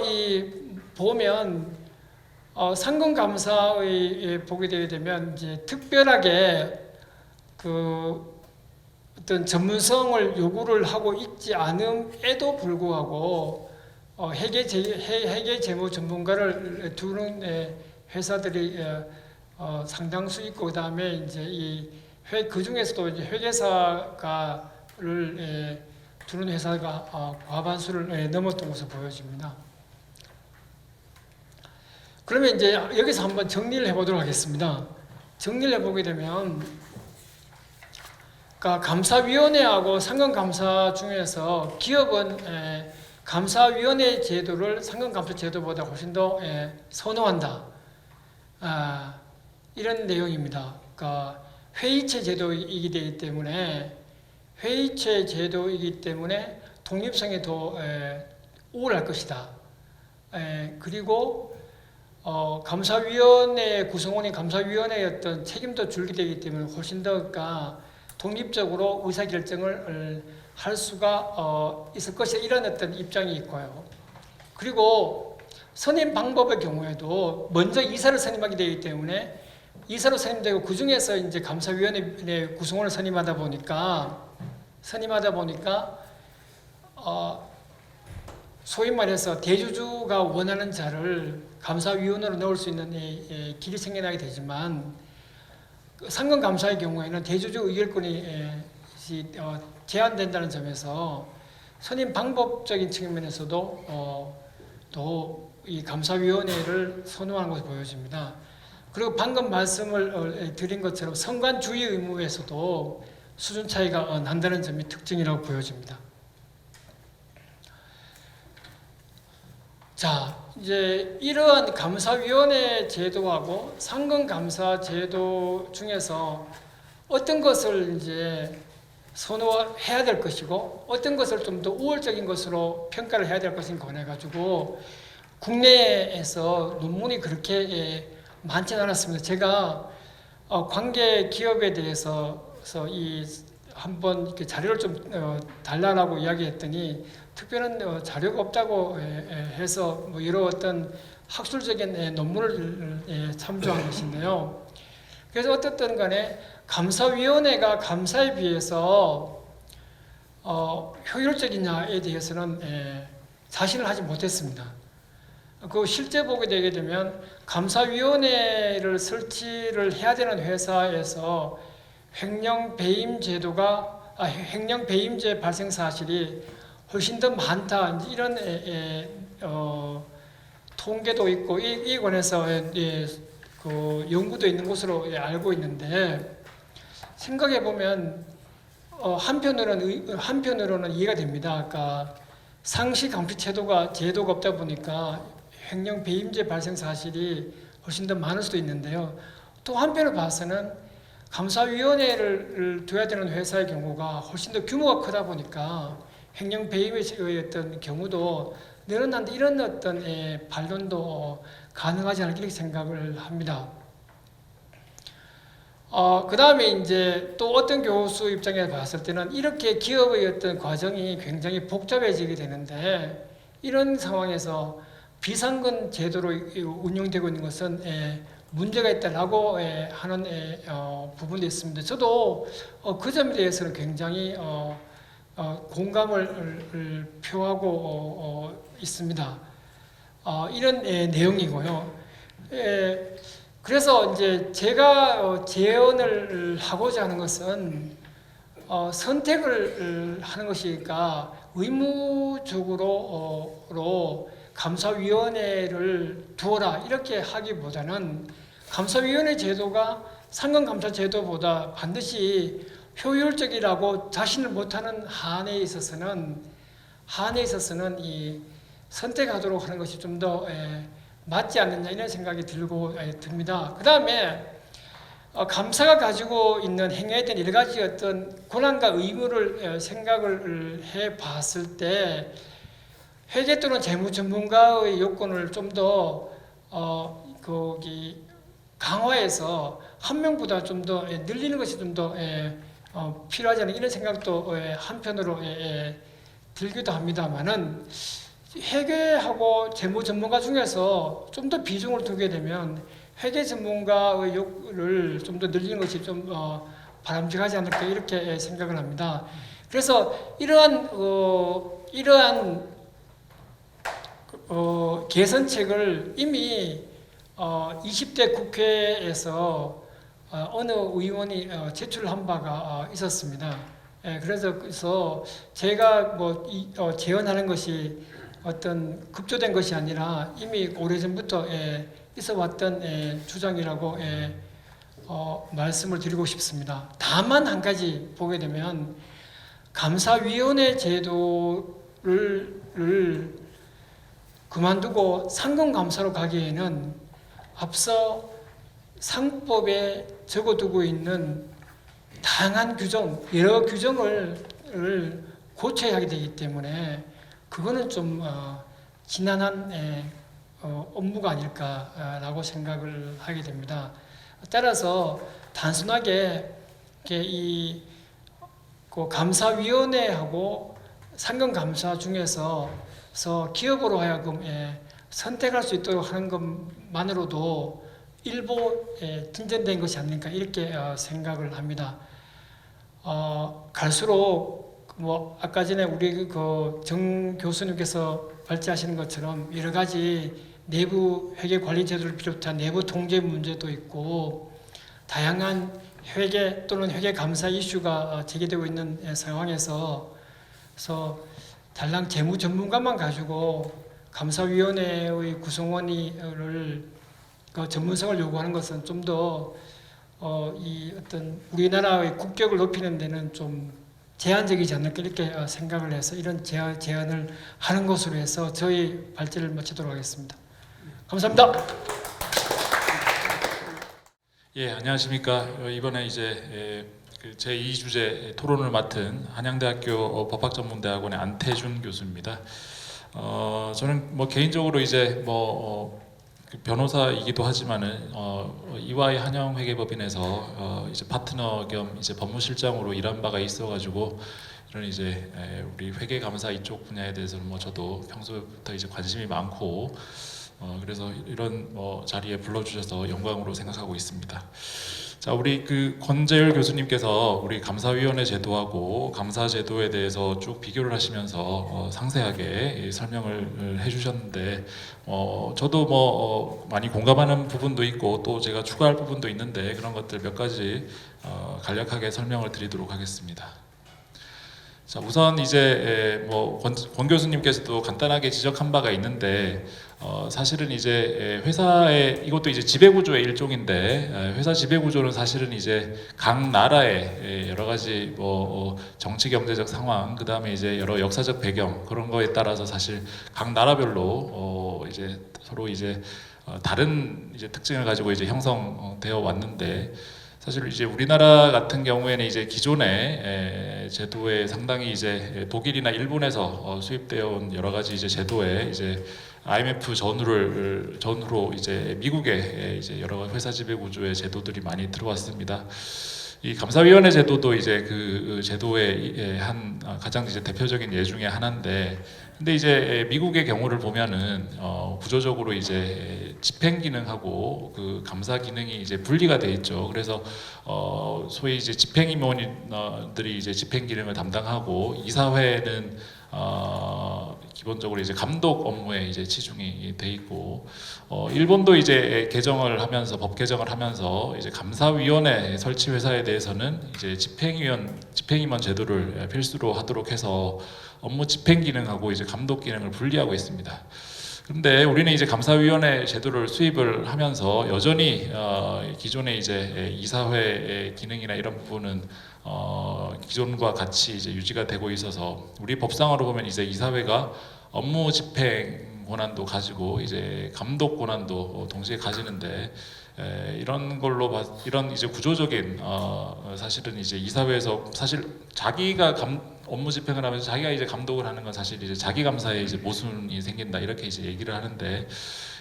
이 보면 상금 감사의 보게 되게 되면 이제 특별하게 어떤 전문성을 요구를 하고 있지 않음에도 불구하고 회계 재무 전문가를 두는 회사들이 상당수 있고, 그다음에 이제 그 중에서도 이제 회계사가 주는 회사가 과반수를 넘었던 것으로 보여집니다. 그러면 이제 여기서 한번 정리를 해보도록 하겠습니다. 정리를 해보게 되면, 그러니까 감사위원회하고 상근감사 중에서 기업은 감사위원회 제도를 상근감사 제도보다 훨씬 더 선호한다. 이런 내용입니다. 그러니까 회의체 제도이기 때문에 독립성이 더 우월할 것이다. 그리고 감사위원회 구성원이 감사위원회의 어떤 책임도 줄게 되기 때문에 훨씬 더 그러니까 독립적으로 의사결정을 할 수가 있을 것이다. 이런 어떤 입장이 있고요. 그리고 선임 방법의 경우에도 먼저 이사를 선임하게 되기 때문에 이사로 선임되고 그 중에서 이제 감사위원회 구성원을 선임하다 보니까 소위 말해서 대주주가 원하는 자를 감사위원으로 넣을 수 있는 길이 생겨나게 되지만 상근감사의 경우에는 대주주 의결권이 제한된다는 점에서 선임 방법적인 측면에서도 또 이 감사위원회를 선호하는 것으로 보여집니다. 그리고 방금 말씀을 드린 것처럼 선관주의 의무에서도 수준 차이가 난다는 점이 특징이라고 보여집니다. 자, 이제 이러한 감사위원회 제도하고 상근감사 제도 중에서 어떤 것을 이제 선호해야 될 것이고 어떤 것을 좀 더 우월적인 것으로 평가를 해야 될 것인가 권해가지고 국내에서 논문이 그렇게 많지는 않았습니다. 제가 관계 기업에 대해서 한번 이렇게 자료를 좀 달라고 이야기했더니 특별한 자료가 없다고 해서 뭐 여러 어떤 학술적인 논문을 참조한 것인데요. 그래서 어떻든 간에 감사위원회가 감사에 비해서 효율적이냐에 대해서는 자신을 하지 못했습니다. 그 실제 보게 되게 되면 감사위원회를 설치를 해야 되는 회사에서 횡령 배임죄 발생 사실이 훨씬 더 많다. 이런 통계도 있고 이 관해서 그 연구도 있는 것으로 알고 있는데 생각해 보면 한편으로는 이해가 됩니다. 그러니까 상시 감시 제도가 없다 보니까 횡령 배임죄 발생 사실이 훨씬 더 많을 수도 있는데요. 또 한편으로 봐서는 감사위원회를 둬야 되는 회사의 경우가 훨씬 더 규모가 크다 보니까 횡령 배임의 어떤 경우도 늘어난다. 이런 어떤 반론도 가능하지 않을까 이렇게 생각을 합니다. 그 다음에 이제 또 어떤 교수 입장에서 봤을 때는 이렇게 기업의 어떤 과정이 굉장히 복잡해지게 되는데 이런 상황에서 비상근 제도로 운영되고 있는 것은 문제가 있다라고 하는 부분도 있습니다. 저도 그 점에 대해서는 굉장히 공감을 표하고 있습니다. 이런 내용이고요. 그래서 이제 제가 제언을 하고자 하는 것은 선택을 하는 것이니까 의무적으로 감사위원회를 두어라 이렇게 하기보다는 감사위원회 제도가 상근감사 제도보다 반드시 효율적이라고 자신을 못하는 한에 있어서는 이 선택하도록 하는 것이 좀 더 맞지 않느냐 이런 생각이 듭니다. 그 다음에 감사가 가지고 있는 행해야 될 여러 가지 어떤 권한과 의무를 생각을 해봤을 때 회계 또는 재무 전문가의 요건을 좀 더 강화해서 한 명보다 좀 더 늘리는 것이 좀 더 필요하지 않나 이런 생각도 한편으로 들기도 합니다만은 회계하고 재무 전문가 중에서 좀 더 비중을 두게 되면 회계 전문가의 요구를 좀 더 늘리는 것이 좀 바람직하지 않을까 이렇게 생각을 합니다. 그래서 이러한 개선책을 이미 20대 국회에서 어느 의원이 제출한 바가 있었습니다. 그래서 제가 뭐 제언하는 것이 어떤 급조된 것이 아니라 이미 오래전부터 있어 왔던 주장이라고 말씀을 드리고 싶습니다. 다만 한 가지 보게 되면 감사위원회 제도를 그만두고 상금감사로 가기에는 앞서 상법에 적어두고 있는 다양한 규정, 여러 규정을 고쳐야 하게 되기 때문에 그거는 좀 지난한 업무가 아닐까라고 생각을 하게 됩니다. 따라서 단순하게 그 감사위원회하고 상금감사 중에서 기업으로 하여금 선택할 수 있도록 하는 것만으로도 일부 진전된 것이 아닐까 이렇게 생각을 합니다. 갈수록 뭐 아까 전에 우리 그 정 교수님께서 발제하시는 것처럼 여러 가지 내부 회계 관리 제도를 비롯한 내부 통제 문제도 있고 다양한 회계 또는 회계 감사 이슈가 제기되고 있는 상황에서 달랑 재무 전문가만 가지고 감사위원회의 구성원을 그 전문성을 요구하는 것은 좀 더 이 어떤 우리나라의 국격을 높이는 데는 좀 제한적이지 않을까 이렇게 생각을 해서 이런 제안을 하는 것으로 해서 저희 발제를 마치도록 하겠습니다. 감사합니다. 예, 안녕하십니까. 이번에 이제 그 제2주제 토론을 맡은 한양대학교 법학전문대학원의 안태준 교수입니다. 저는 뭐 개인적으로 이제 그 변호사이기도 하지만은 이화의 한영회계법인에서 이제 파트너 겸 이제 법무실장으로 일한 바가 있어가지고 이런 이제 우리 회계감사 이쪽 분야에 대해서는 뭐 저도 평소부터 이제 관심이 많고 그래서 이런 자리에 불러주셔서 영광으로 생각하고 있습니다. 자, 우리 그 권재열 교수님께서 우리 감사위원회 제도하고 감사 제도에 대해서 쭉 비교를 하시면서 상세하게 설명을 해주셨는데 저도 많이 공감하는 부분도 있고 또 제가 추가할 부분도 있는데 그런 것들 몇 가지 간략하게 설명을 드리도록 하겠습니다. 자, 우선 이제 권 교수님께서도 간단하게 지적한 바가 있는데 사실은 이제 회사의 이것도 이제 지배구조의 일종인데 회사 지배구조는 사실은 이제 각 나라의 여러 가지 정치 경제적 상황 그 다음에 이제 여러 역사적 배경 그런 거에 따라서 사실 각 나라별로 이제 서로 이제 다른 이제 특징을 가지고 이제 형성되어 왔는데 사실 이제 우리나라 같은 경우에는 이제 기존의 제도에 상당히 이제 독일이나 일본에서 수입되어 온 여러 가지 이제 제도에 이제 IMF 전후로 이제 미국의 이제 여러 회사 지배 구조의 제도들이 많이 들어왔습니다. 이 감사위원회 제도도 이제 그 제도의 한 가장 이제 대표적인 예 중에 하나인데, 근데 이제 미국의 경우를 보면은 구조적으로 이제 집행 기능하고 그 감사 기능이 이제 분리가 돼 있죠. 그래서 소위 이제 집행임원들이 이제 집행 기능을 담당하고 이사회는 기본적으로 이제 감독 업무에 이제 치중이 돼 있고 일본도 이제 법 개정을 하면서 이제 감사위원회 설치 회사에 대해서는 이제 집행임원 제도를 필수로 하도록 해서 업무 집행 기능하고 이제 감독 기능을 분리하고 있습니다. 그런데 우리는 이제 감사위원회 제도를 수입을 하면서 여전히 기존의 이제 이사회의 기능이나 이런 부분은 기존과 같이 이제 유지가 되고 있어서 우리 법상으로 보면 이제 이사회가 업무 집행 권한도 가지고 이제 감독 권한도 동시에 가지는데 이런 이제 구조적인 사실은 이제 이사회에서 사실 자기가 업무 집행을 하면서 자기가 이제 감독을 하는 건 사실 이제 자기 감사에 이제 모순이 생긴다 이렇게 이제 얘기를 하는데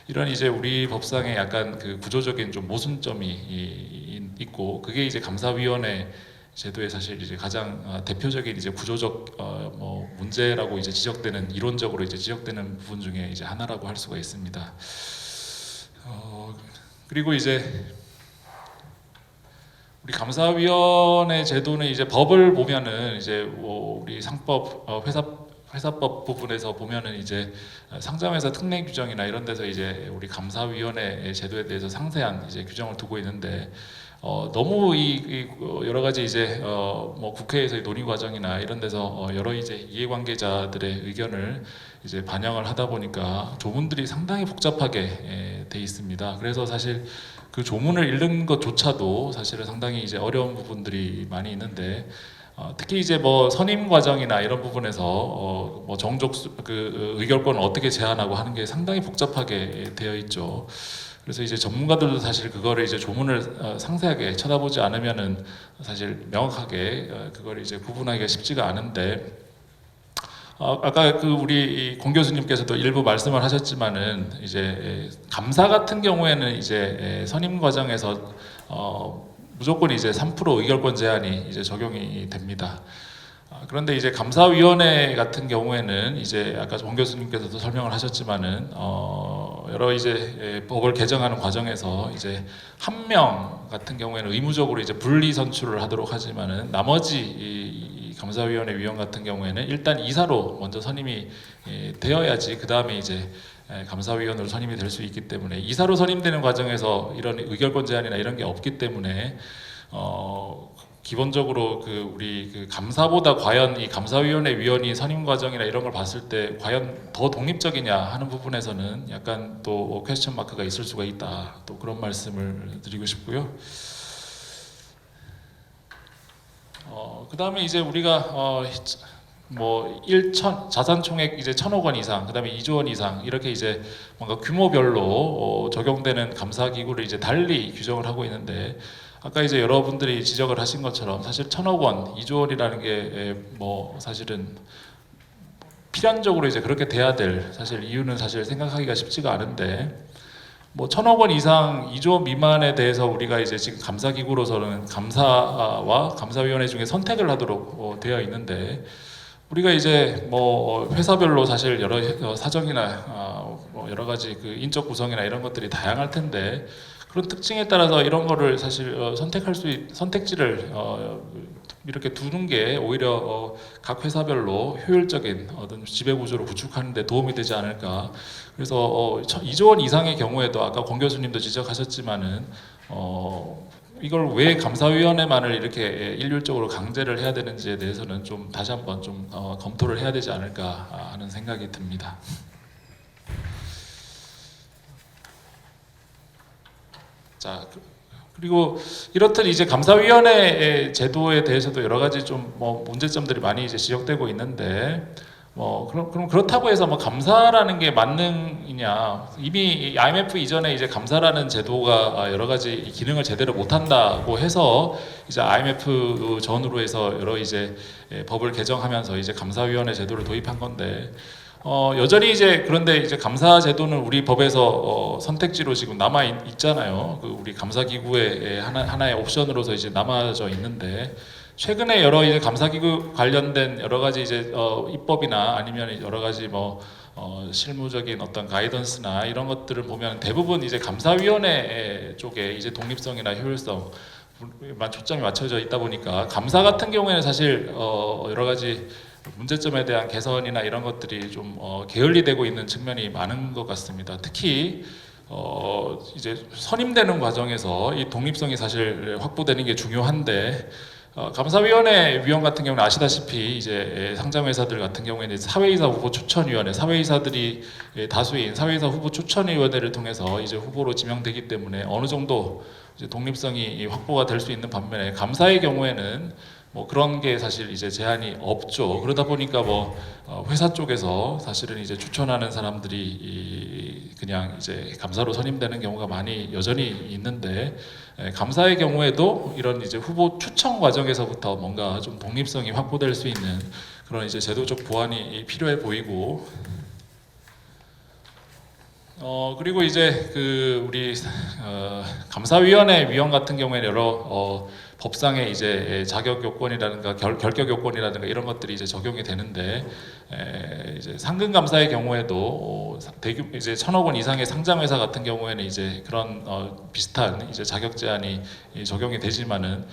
이런 이제 우리 법상에 약간 그 구조적인 좀 모순점이 있고 그게 이제 감사위원회 제도의 사실 이제 가장 대표적인 이제 구조적 문제라고 이제 이론적으로 이제 지적되는 부분 중에 이제 하나라고 할 수가 있습니다. 그리고 이제 우리 감사위원회 제도는 이제 법을 보면은 이제 우리 상법 회사법 부분에서 보면은 이제 상장회사 특례 규정이나 이런 데서 이제 우리 감사위원회 제도에 대해서 상세한 이제 규정을 두고 있는데 너무 여러 가지 이제 뭐 국회에서의 논의 과정이나 이런 데서 여러 이제 이해관계자들의 의견을 이제 반영을 하다 보니까 조문들이 상당히 복잡하게 돼 있습니다. 그래서 사실 그 조문을 읽는 것조차도 사실은 상당히 이제 어려운 부분들이 많이 있는데 특히 이제 뭐 선임 과정이나 이런 부분에서 뭐 정족 그 의결권을 어떻게 제한하고 하는 게 상당히 복잡하게 되어 있죠. 그래서 이제 전문가들도 사실 그거를 이제 조문을 상세하게 쳐다보지 않으면은 사실 명확하게 그걸 이제 구분하기가 쉽지가 않은데 아까 그 우리 공 교수님께서도 일부 말씀을 하셨지만은 이제 감사 같은 경우에는 이제 선임 과정에서 무조건 이제 3% 의결권 제한이 이제 적용이 됩니다. 그런데 이제 감사위원회 같은 경우에는 이제 아까 공 교수님께서도 설명을 하셨지만은 여러 이제 법을 개정하는 과정에서 이제 한 명 같은 경우에는 의무적으로 이제 분리 선출을 하도록 하지만은 나머지 이 감사위원회 위원 같은 경우에는 일단 이사로 먼저 선임이 되어야지 그 다음에 이제 감사위원으로 선임이 될 수 있기 때문에 이사로 선임되는 과정에서 이런 의결권 제한이나 이런 게 없기 때문에 기본적으로 그 우리 그 감사보다 과연 이 감사위원회 위원이 선임 과정이나 이런 걸 봤을 때 과연 더 독립적이냐 하는 부분에서는 약간 또 퀘스천 마크가 있을 수가 있다. 또 그런 말씀을 드리고 싶고요. 그 다음에 이제 우리가 뭐 1천 자산 총액 이제 1,000억 원 이상, 그다음에 2조 원 이상 이렇게 이제 뭔가 규모별로 적용되는 감사 기구를 이제 달리 규정을 하고 있는데 아까 이제 여러분들이 지적을 하신 것처럼 사실 1,000억 원, 2조 원이라는 게 뭐 사실은 필연적으로 이제 그렇게 돼야 될 사실 이유는 사실 생각하기가 쉽지가 않은데 뭐 1,000억 원 이상 2조 원 미만에 대해서 우리가 이제 지금 감사기구로서는 감사와 감사위원회 중에 선택을 하도록 되어 있는데 우리가 이제 뭐 회사별로 사실 여러 사정이나 뭐 여러 가지 그 인적 구성이나 이런 것들이 다양할 텐데 그런 특징에 따라서 이런 거를 사실 선택지를 이렇게 두는 게 오히려 각 회사별로 효율적인 어떤 지배 구조를 구축하는 데 도움이 되지 않을까. 그래서 2조 원 이상의 경우에도 아까 권 교수님도 지적하셨지만은 이걸 왜 감사위원회만을 이렇게 일률적으로 강제를 해야 되는지에 대해서는 좀 다시 한번 좀 검토를 해야 되지 않을까 하는 생각이 듭니다. 자, 그리고 이렇듯 이제 감사위원회 제도에 대해서도 여러 가지 좀 뭐 문제점들이 많이 이제 지적되고 있는데 그럼 그렇다고 해서 뭐 감사라는 게 만능이냐? 이미 IMF 이전에 이제 감사라는 제도가 여러 가지 기능을 제대로 못한다고 해서 이제 IMF 전후로 해서 여러 이제 법을 개정하면서 이제 감사위원회 제도를 도입한 건데 여전히 이제 그런데 이제 감사 제도는 우리 법에서 선택지로 지금 남아 있잖아요. 그 우리 감사 기구의 하나의 옵션으로서 이제 남아져 있는데. 최근에 여러 이제 감사기구 관련된 여러 가지 이제 입법이나 아니면 여러 가지 뭐 실무적인 어떤 가이던스나 이런 것들을 보면 대부분 이제 감사위원회 쪽에 이제 독립성이나 효율성만 초점이 맞춰져 있다 보니까 감사 같은 경우에는 사실 여러 가지 문제점에 대한 개선이나 이런 것들이 좀 게을리되고 있는 측면이 많은 것 같습니다. 특히 이제 선임되는 과정에서 이 독립성이 사실 확보되는 게 중요한데. 감사위원회 위원 같은 경우는 아시다시피 이제 상장회사들 같은 경우에는 사회이사 후보 추천위원회, 사회이사들이 다수인 사회이사 후보 추천위원회를 통해서 이제 후보로 지명되기 때문에 어느 정도 이제 독립성이 확보가 될 수 있는 반면에 감사의 경우에는 뭐 그런 게 사실 이제 제한이 없죠. 그러다 보니까 뭐 회사 쪽에서 사실은 이제 추천하는 사람들이 그냥 이제 감사로 선임되는 경우가 많이 여전히 있는데 감사의 경우에도 이런 이제 후보 추천 과정에서부터 뭔가 좀 독립성이 확보될 수 있는 그런 이제 제도적 보완이 필요해 보이고 그리고 이제 그 우리 감사위원회 위원 같은 경우에는 여러 법상의 이제 자격 요건이라든가 결격 요건이라든가 이런 것들이 이제 적용이 되는데 이제 상근 감사의 경우에도 이제 1,000억 원 이상의 상장 회사 같은 경우에는 이제 그런 비슷한 이제 자격 제한이 적용이 되지만은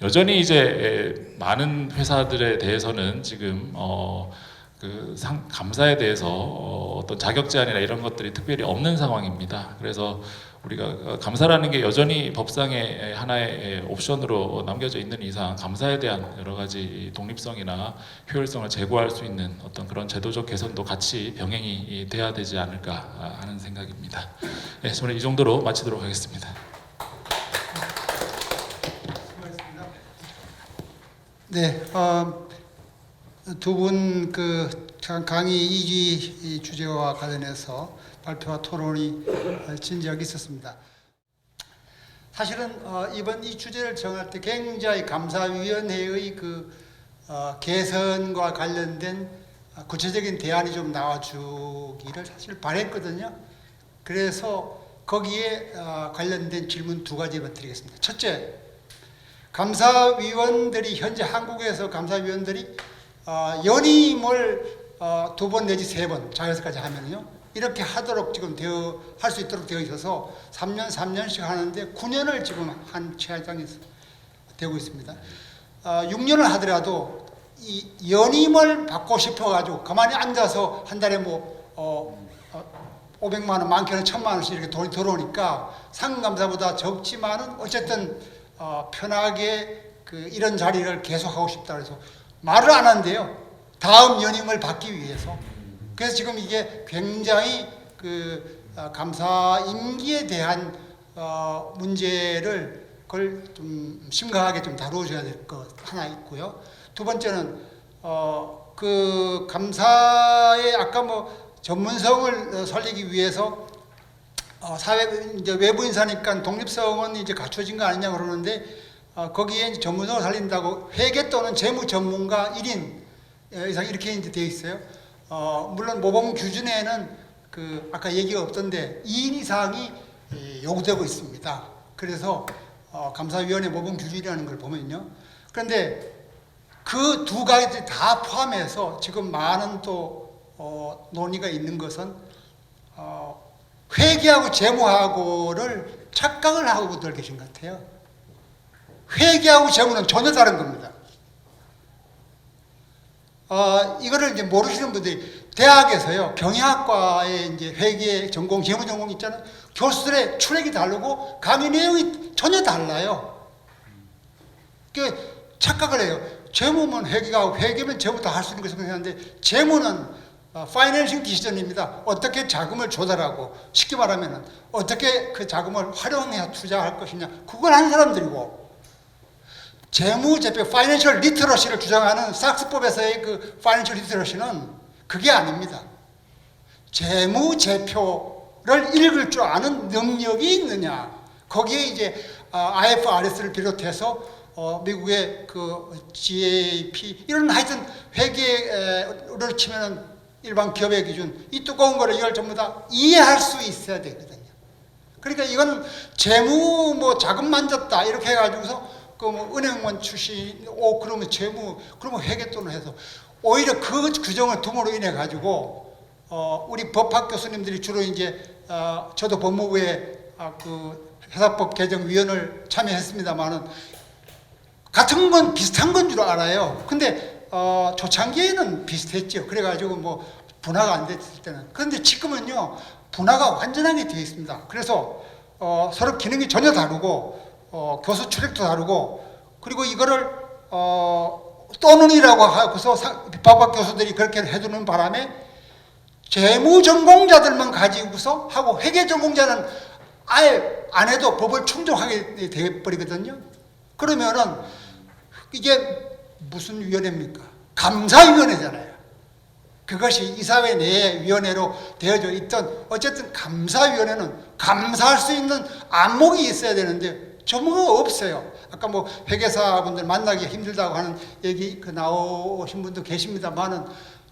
여전히 이제 많은 회사들에 대해서는 지금 감사에 대해서 어떤 자격 제한이나 이런 것들이 특별히 없는 상황입니다. 그래서 우리가 감사라는 게 여전히 법상의 하나의 옵션으로 남겨져 있는 이상 감사에 대한 여러 가지 독립성이나 효율성을 제고할 수 있는 어떤 그런 제도적 개선도 같이 병행이 돼야 되지 않을까 하는 생각입니다. 네, 저는 이 정도로 마치도록 하겠습니다. 네, 두 분 강의 2기 주제와 관련해서 발표와 토론이 진지하게 있었습니다. 사실은 이번 이 주제를 정할 때 굉장히 감사위원회의 개선과 관련된 구체적인 대안이 좀 나와주기를 사실 바랬거든요. 그래서 거기에 관련된 질문 두 가지만 드리겠습니다. 첫째, 감사위원들이 현재 한국에서 감사위원들이 연임을 2번 내지 3번 자격까지 하면요 이렇게 하도록 지금 할 수 있도록 되어 있어서 3년씩 하는데 9년을 지금 한 최하장에서 되고 있습니다. 6년을 하더라도 이 연임을 받고 싶어가지고 가만히 앉아서 한 달에 500만 원, 많게는 1000만 원씩 이렇게 돈이 들어오니까 상감사보다 적지만은 어쨌든 편하게 이런 자리를 계속하고 싶다 그래서 말을 안 한대요. 다음 연임을 받기 위해서. 그래서 지금 이게 굉장히 감사 임기에 대한 문제를 그걸 좀 심각하게 좀 다루어줘야 될 것 하나 있고요. 두 번째는 감사의 아까 전문성을 살리기 위해서 이제 외부 인사니까 독립성은 이제 갖춰진 거 아니냐 그러는데 거기에 이제 전문성을 살린다고 회계 또는 재무 전문가 1인 이상 이렇게 이제 되어 있어요. 물론 모범 규준에는 아까 얘기가 없던데 2인 이상이 요구되고 있습니다. 그래서 감사위원회 모범 규준이라는 걸 보면요. 그런데 그 두 가지 다 포함해서 지금 많은 또 논의가 있는 것은 회계하고 재무하고를 착각을 하고들 계신 것 같아요. 회계하고 재무는 전혀 다른 겁니다. 이거를 이제 모르시는 분들이 대학에서요, 경영학과에 이제 회계 전공, 재무 전공 있잖아요. 교수들의 출액이 다르고 강의 내용이 전혀 달라요. 그 착각을 해요. 재무면 회계가, 회계면 재무 다 할 수 있는 것을 생각하는데, 재무는 파이낸싱 디시전입니다. 어떻게 자금을 조달하고, 쉽게 말하면 어떻게 그 자금을 활용해야 투자할 것이냐, 그걸 하는 사람들이고, 재무제표, 파이낸셜 리터러시를 주장하는 삭스법에서의 파이낸셜 리터러시는 그게 아닙니다. 재무제표를 읽을 줄 아는 능력이 있느냐, 거기에 이제 IFRS를 비롯해서 미국의 GAP 이런 하여튼 회계를 치면은 일반 기업의 기준, 이 두꺼운 거를 이걸 전부 다 이해할 수 있어야 되거든요. 그러니까 이건 재무 자금 만졌다 이렇게 해가지고서 은행원 출신, 그러면 재무, 그러면 회계 또는 해서 오히려 그 규정을 둠으로 인해 가지고 우리 법학 교수님들이 주로 이제 저도 법무부에 회사법 개정위원을 참여했습니다만은 같은 건 비슷한 건 줄 알아요. 근데 초창기에는 비슷했죠. 그래가지고 분화가 안 됐을 때는. 그런데 지금은요 분화가 완전하게 되어 있습니다. 그래서 서로 기능이 전혀 다르고 교수 출입도 다르고, 그리고 이거를 또는이라고 하고서 법학 교수들이 그렇게 해두는 바람에 재무 전공자들만 가지고서 하고 회계 전공자는 아예 안 해도 법을 충족하게 되어버리거든요. 그러면은 이게 무슨 위원회입니까? 감사위원회잖아요. 그것이 이사회 내에 위원회로 되어져 있던, 어쨌든 감사위원회는 감사할 수 있는 안목이 있어야 되는데 전문가가 없어요. 아까 회계사분들 만나기 힘들다고 하는 얘기 나오신 분도 계십니다만은,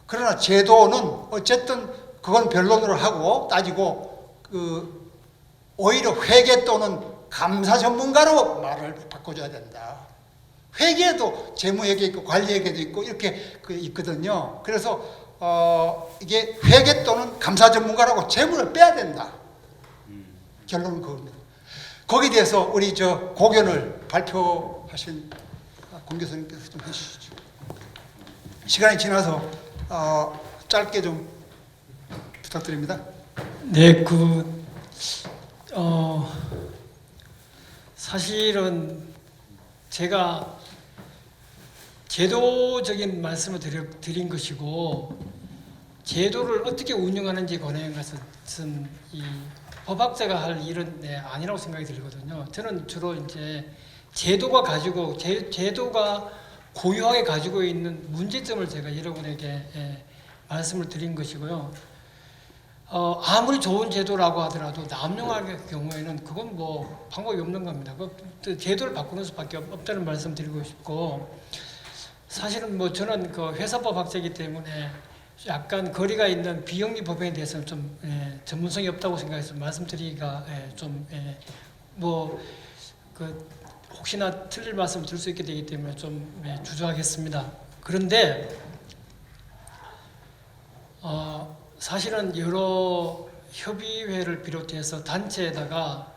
그러나 제도는 어쨌든 그건 변론으로 하고 따지고 오히려 회계 또는 감사 전문가로 말을 바꿔줘야 된다. 회계도 재무회계 있고 관리회계도 있고 이렇게 있거든요. 그래서 이게 회계 또는 감사 전문가라고 재무를 빼야 된다. 결론은 그겁니다. 거기에 대해서 우리 고견을 발표하신 공 교수님께서 좀 해주시죠. 시간이 지나서 짧게 좀 부탁드립니다. 네, 사실은 제가 제도적인 말씀을 드린 것이고 제도를 어떻게 운영하는지 관한 것은 이 법학자가 할 일은 아니라고 생각이 들거든요. 저는 주로 이제 제도가 고유하게 가지고 있는 문제점을 제가 여러분에게 말씀을 드린 것이고요. 아무리 좋은 제도라고 하더라도 남용할 경우에는 그건 뭐 방법이 없는 겁니다. 그 제도를 바꾸는 수밖에 없다는 말씀 드리고 싶고, 사실은 뭐 저는 그 회사법 학자이기 때문에 약간 거리가 있는 비영리 법에 대해서는 좀 전문성이 없다고 생각해서 말씀드리기가 혹시나 틀릴 말씀 을 드릴 수 있게 되기 때문에 좀 주저하겠습니다. 그런데 사실은 여러 협의회를 비롯해서 단체에다가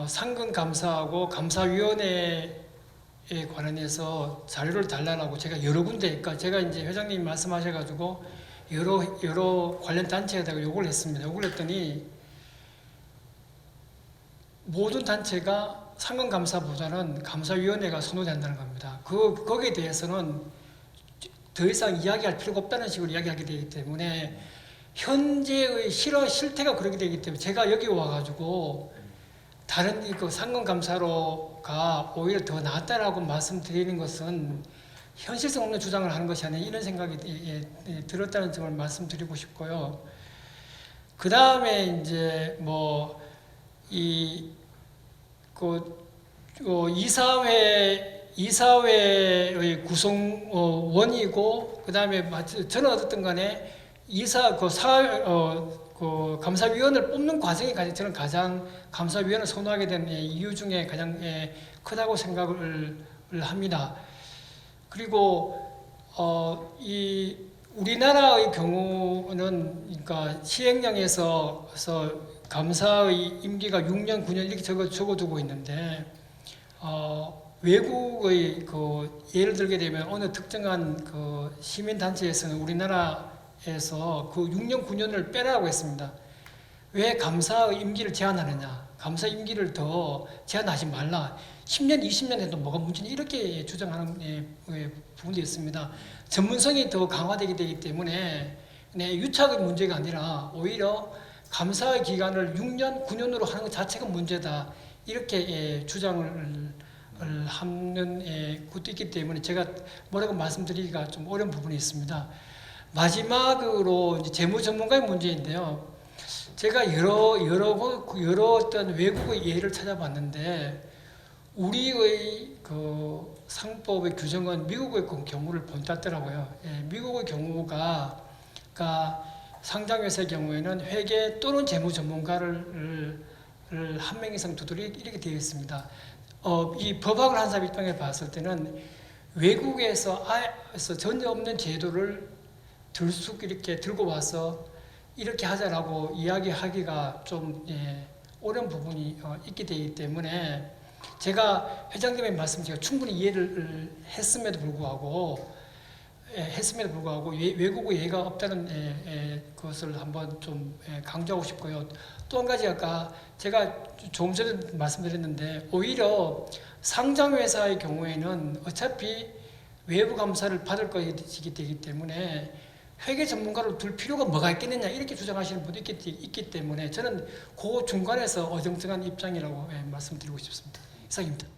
상근감사하고 감사위원회에 관련해서 자료를 달라고 제가 여러 군데, 그러니까 제가 이제 회장님이 말씀하셔가지고 여러 관련 단체에다가 요구를 했습니다. 요구를 했더니 모든 단체가 상근감사보다는 감사위원회가 선호된다는 겁니다. 거기에 대해서는 더 이상 이야기할 필요가 없다는 식으로 이야기하게 되기 때문에 현재의 실태가 그렇게 되기 때문에 제가 여기 와가지고 다른 그 상근감사로가 오히려 더 낫다라고 말씀드리는 것은 현실성 없는 주장을 하는 것이 아니라 이런 생각이 들었다는 점을 말씀드리고 싶고요. 그 다음에 이제 이사회의 구성원이고, 그 다음에 저는 어쨌든 간에 감사위원을 뽑는 과정이 저는 가장 감사위원을 선호하게 된 이유 중에 가장 크다고 생각을 합니다. 그리고 이 우리나라의 경우는 그러니까 시행령에서 감사의 임기가 6년, 9년 이렇게 적어두고 있는데 외국의 예를 들게 되면 어느 특정한 시민단체에서는 우리나라에서 6년, 9년을 빼라고 했습니다. 왜 감사의 임기를 제한하느냐? 감사 임기를 더 제한하지 말라. 10년, 20년 해도 뭐가 문제냐? 이렇게 주장하는 부분도 있습니다. 전문성이 더 강화되게 되기 때문에 유착의 문제가 아니라 오히려 감사의 기간을 6년, 9년으로 하는 것 자체가 문제다. 이렇게 주장을 하는 것도 있기 때문에 제가 뭐라고 말씀드리기가 좀 어려운 부분이 있습니다. 마지막으로 이제 재무 전문가의 문제인데요. 제가 여러 어떤 외국의 예를 찾아봤는데 우리의 상법의 규정은 미국의 경우를 본땄더라고요. 미국의 경우가 그러니까 상장회사의 경우에는 회계 또는 재무 전문가를 한 명 이상 두도록 이렇게 되어 있습니다. 이 법학을 한 사람 입장에 봤을 때는 외국에서 전혀 없는 제도를 들쑥 이렇게 들고 와서 이렇게 하자라고 이야기하기가 좀 어려운 부분이 있게 되기 때문에 제가 회장님의 말씀 제가 충분히 이해를 했음에도 불구하고 외국의 예가 없다는 것을 한번 좀 강조하고 싶고요. 또 한 가지 아까 제가 조금 전에 말씀드렸는데 오히려 상장회사의 경우에는 어차피 외부 감사를 받을 것이기 되기 때문에 회계 전문가를 둘 필요가 뭐가 있겠느냐 이렇게 주장하시는 분도 있기 때문에 저는 그 중간에서 어정쩡한 입장이라고 말씀드리고 싶습니다. 이상입니다.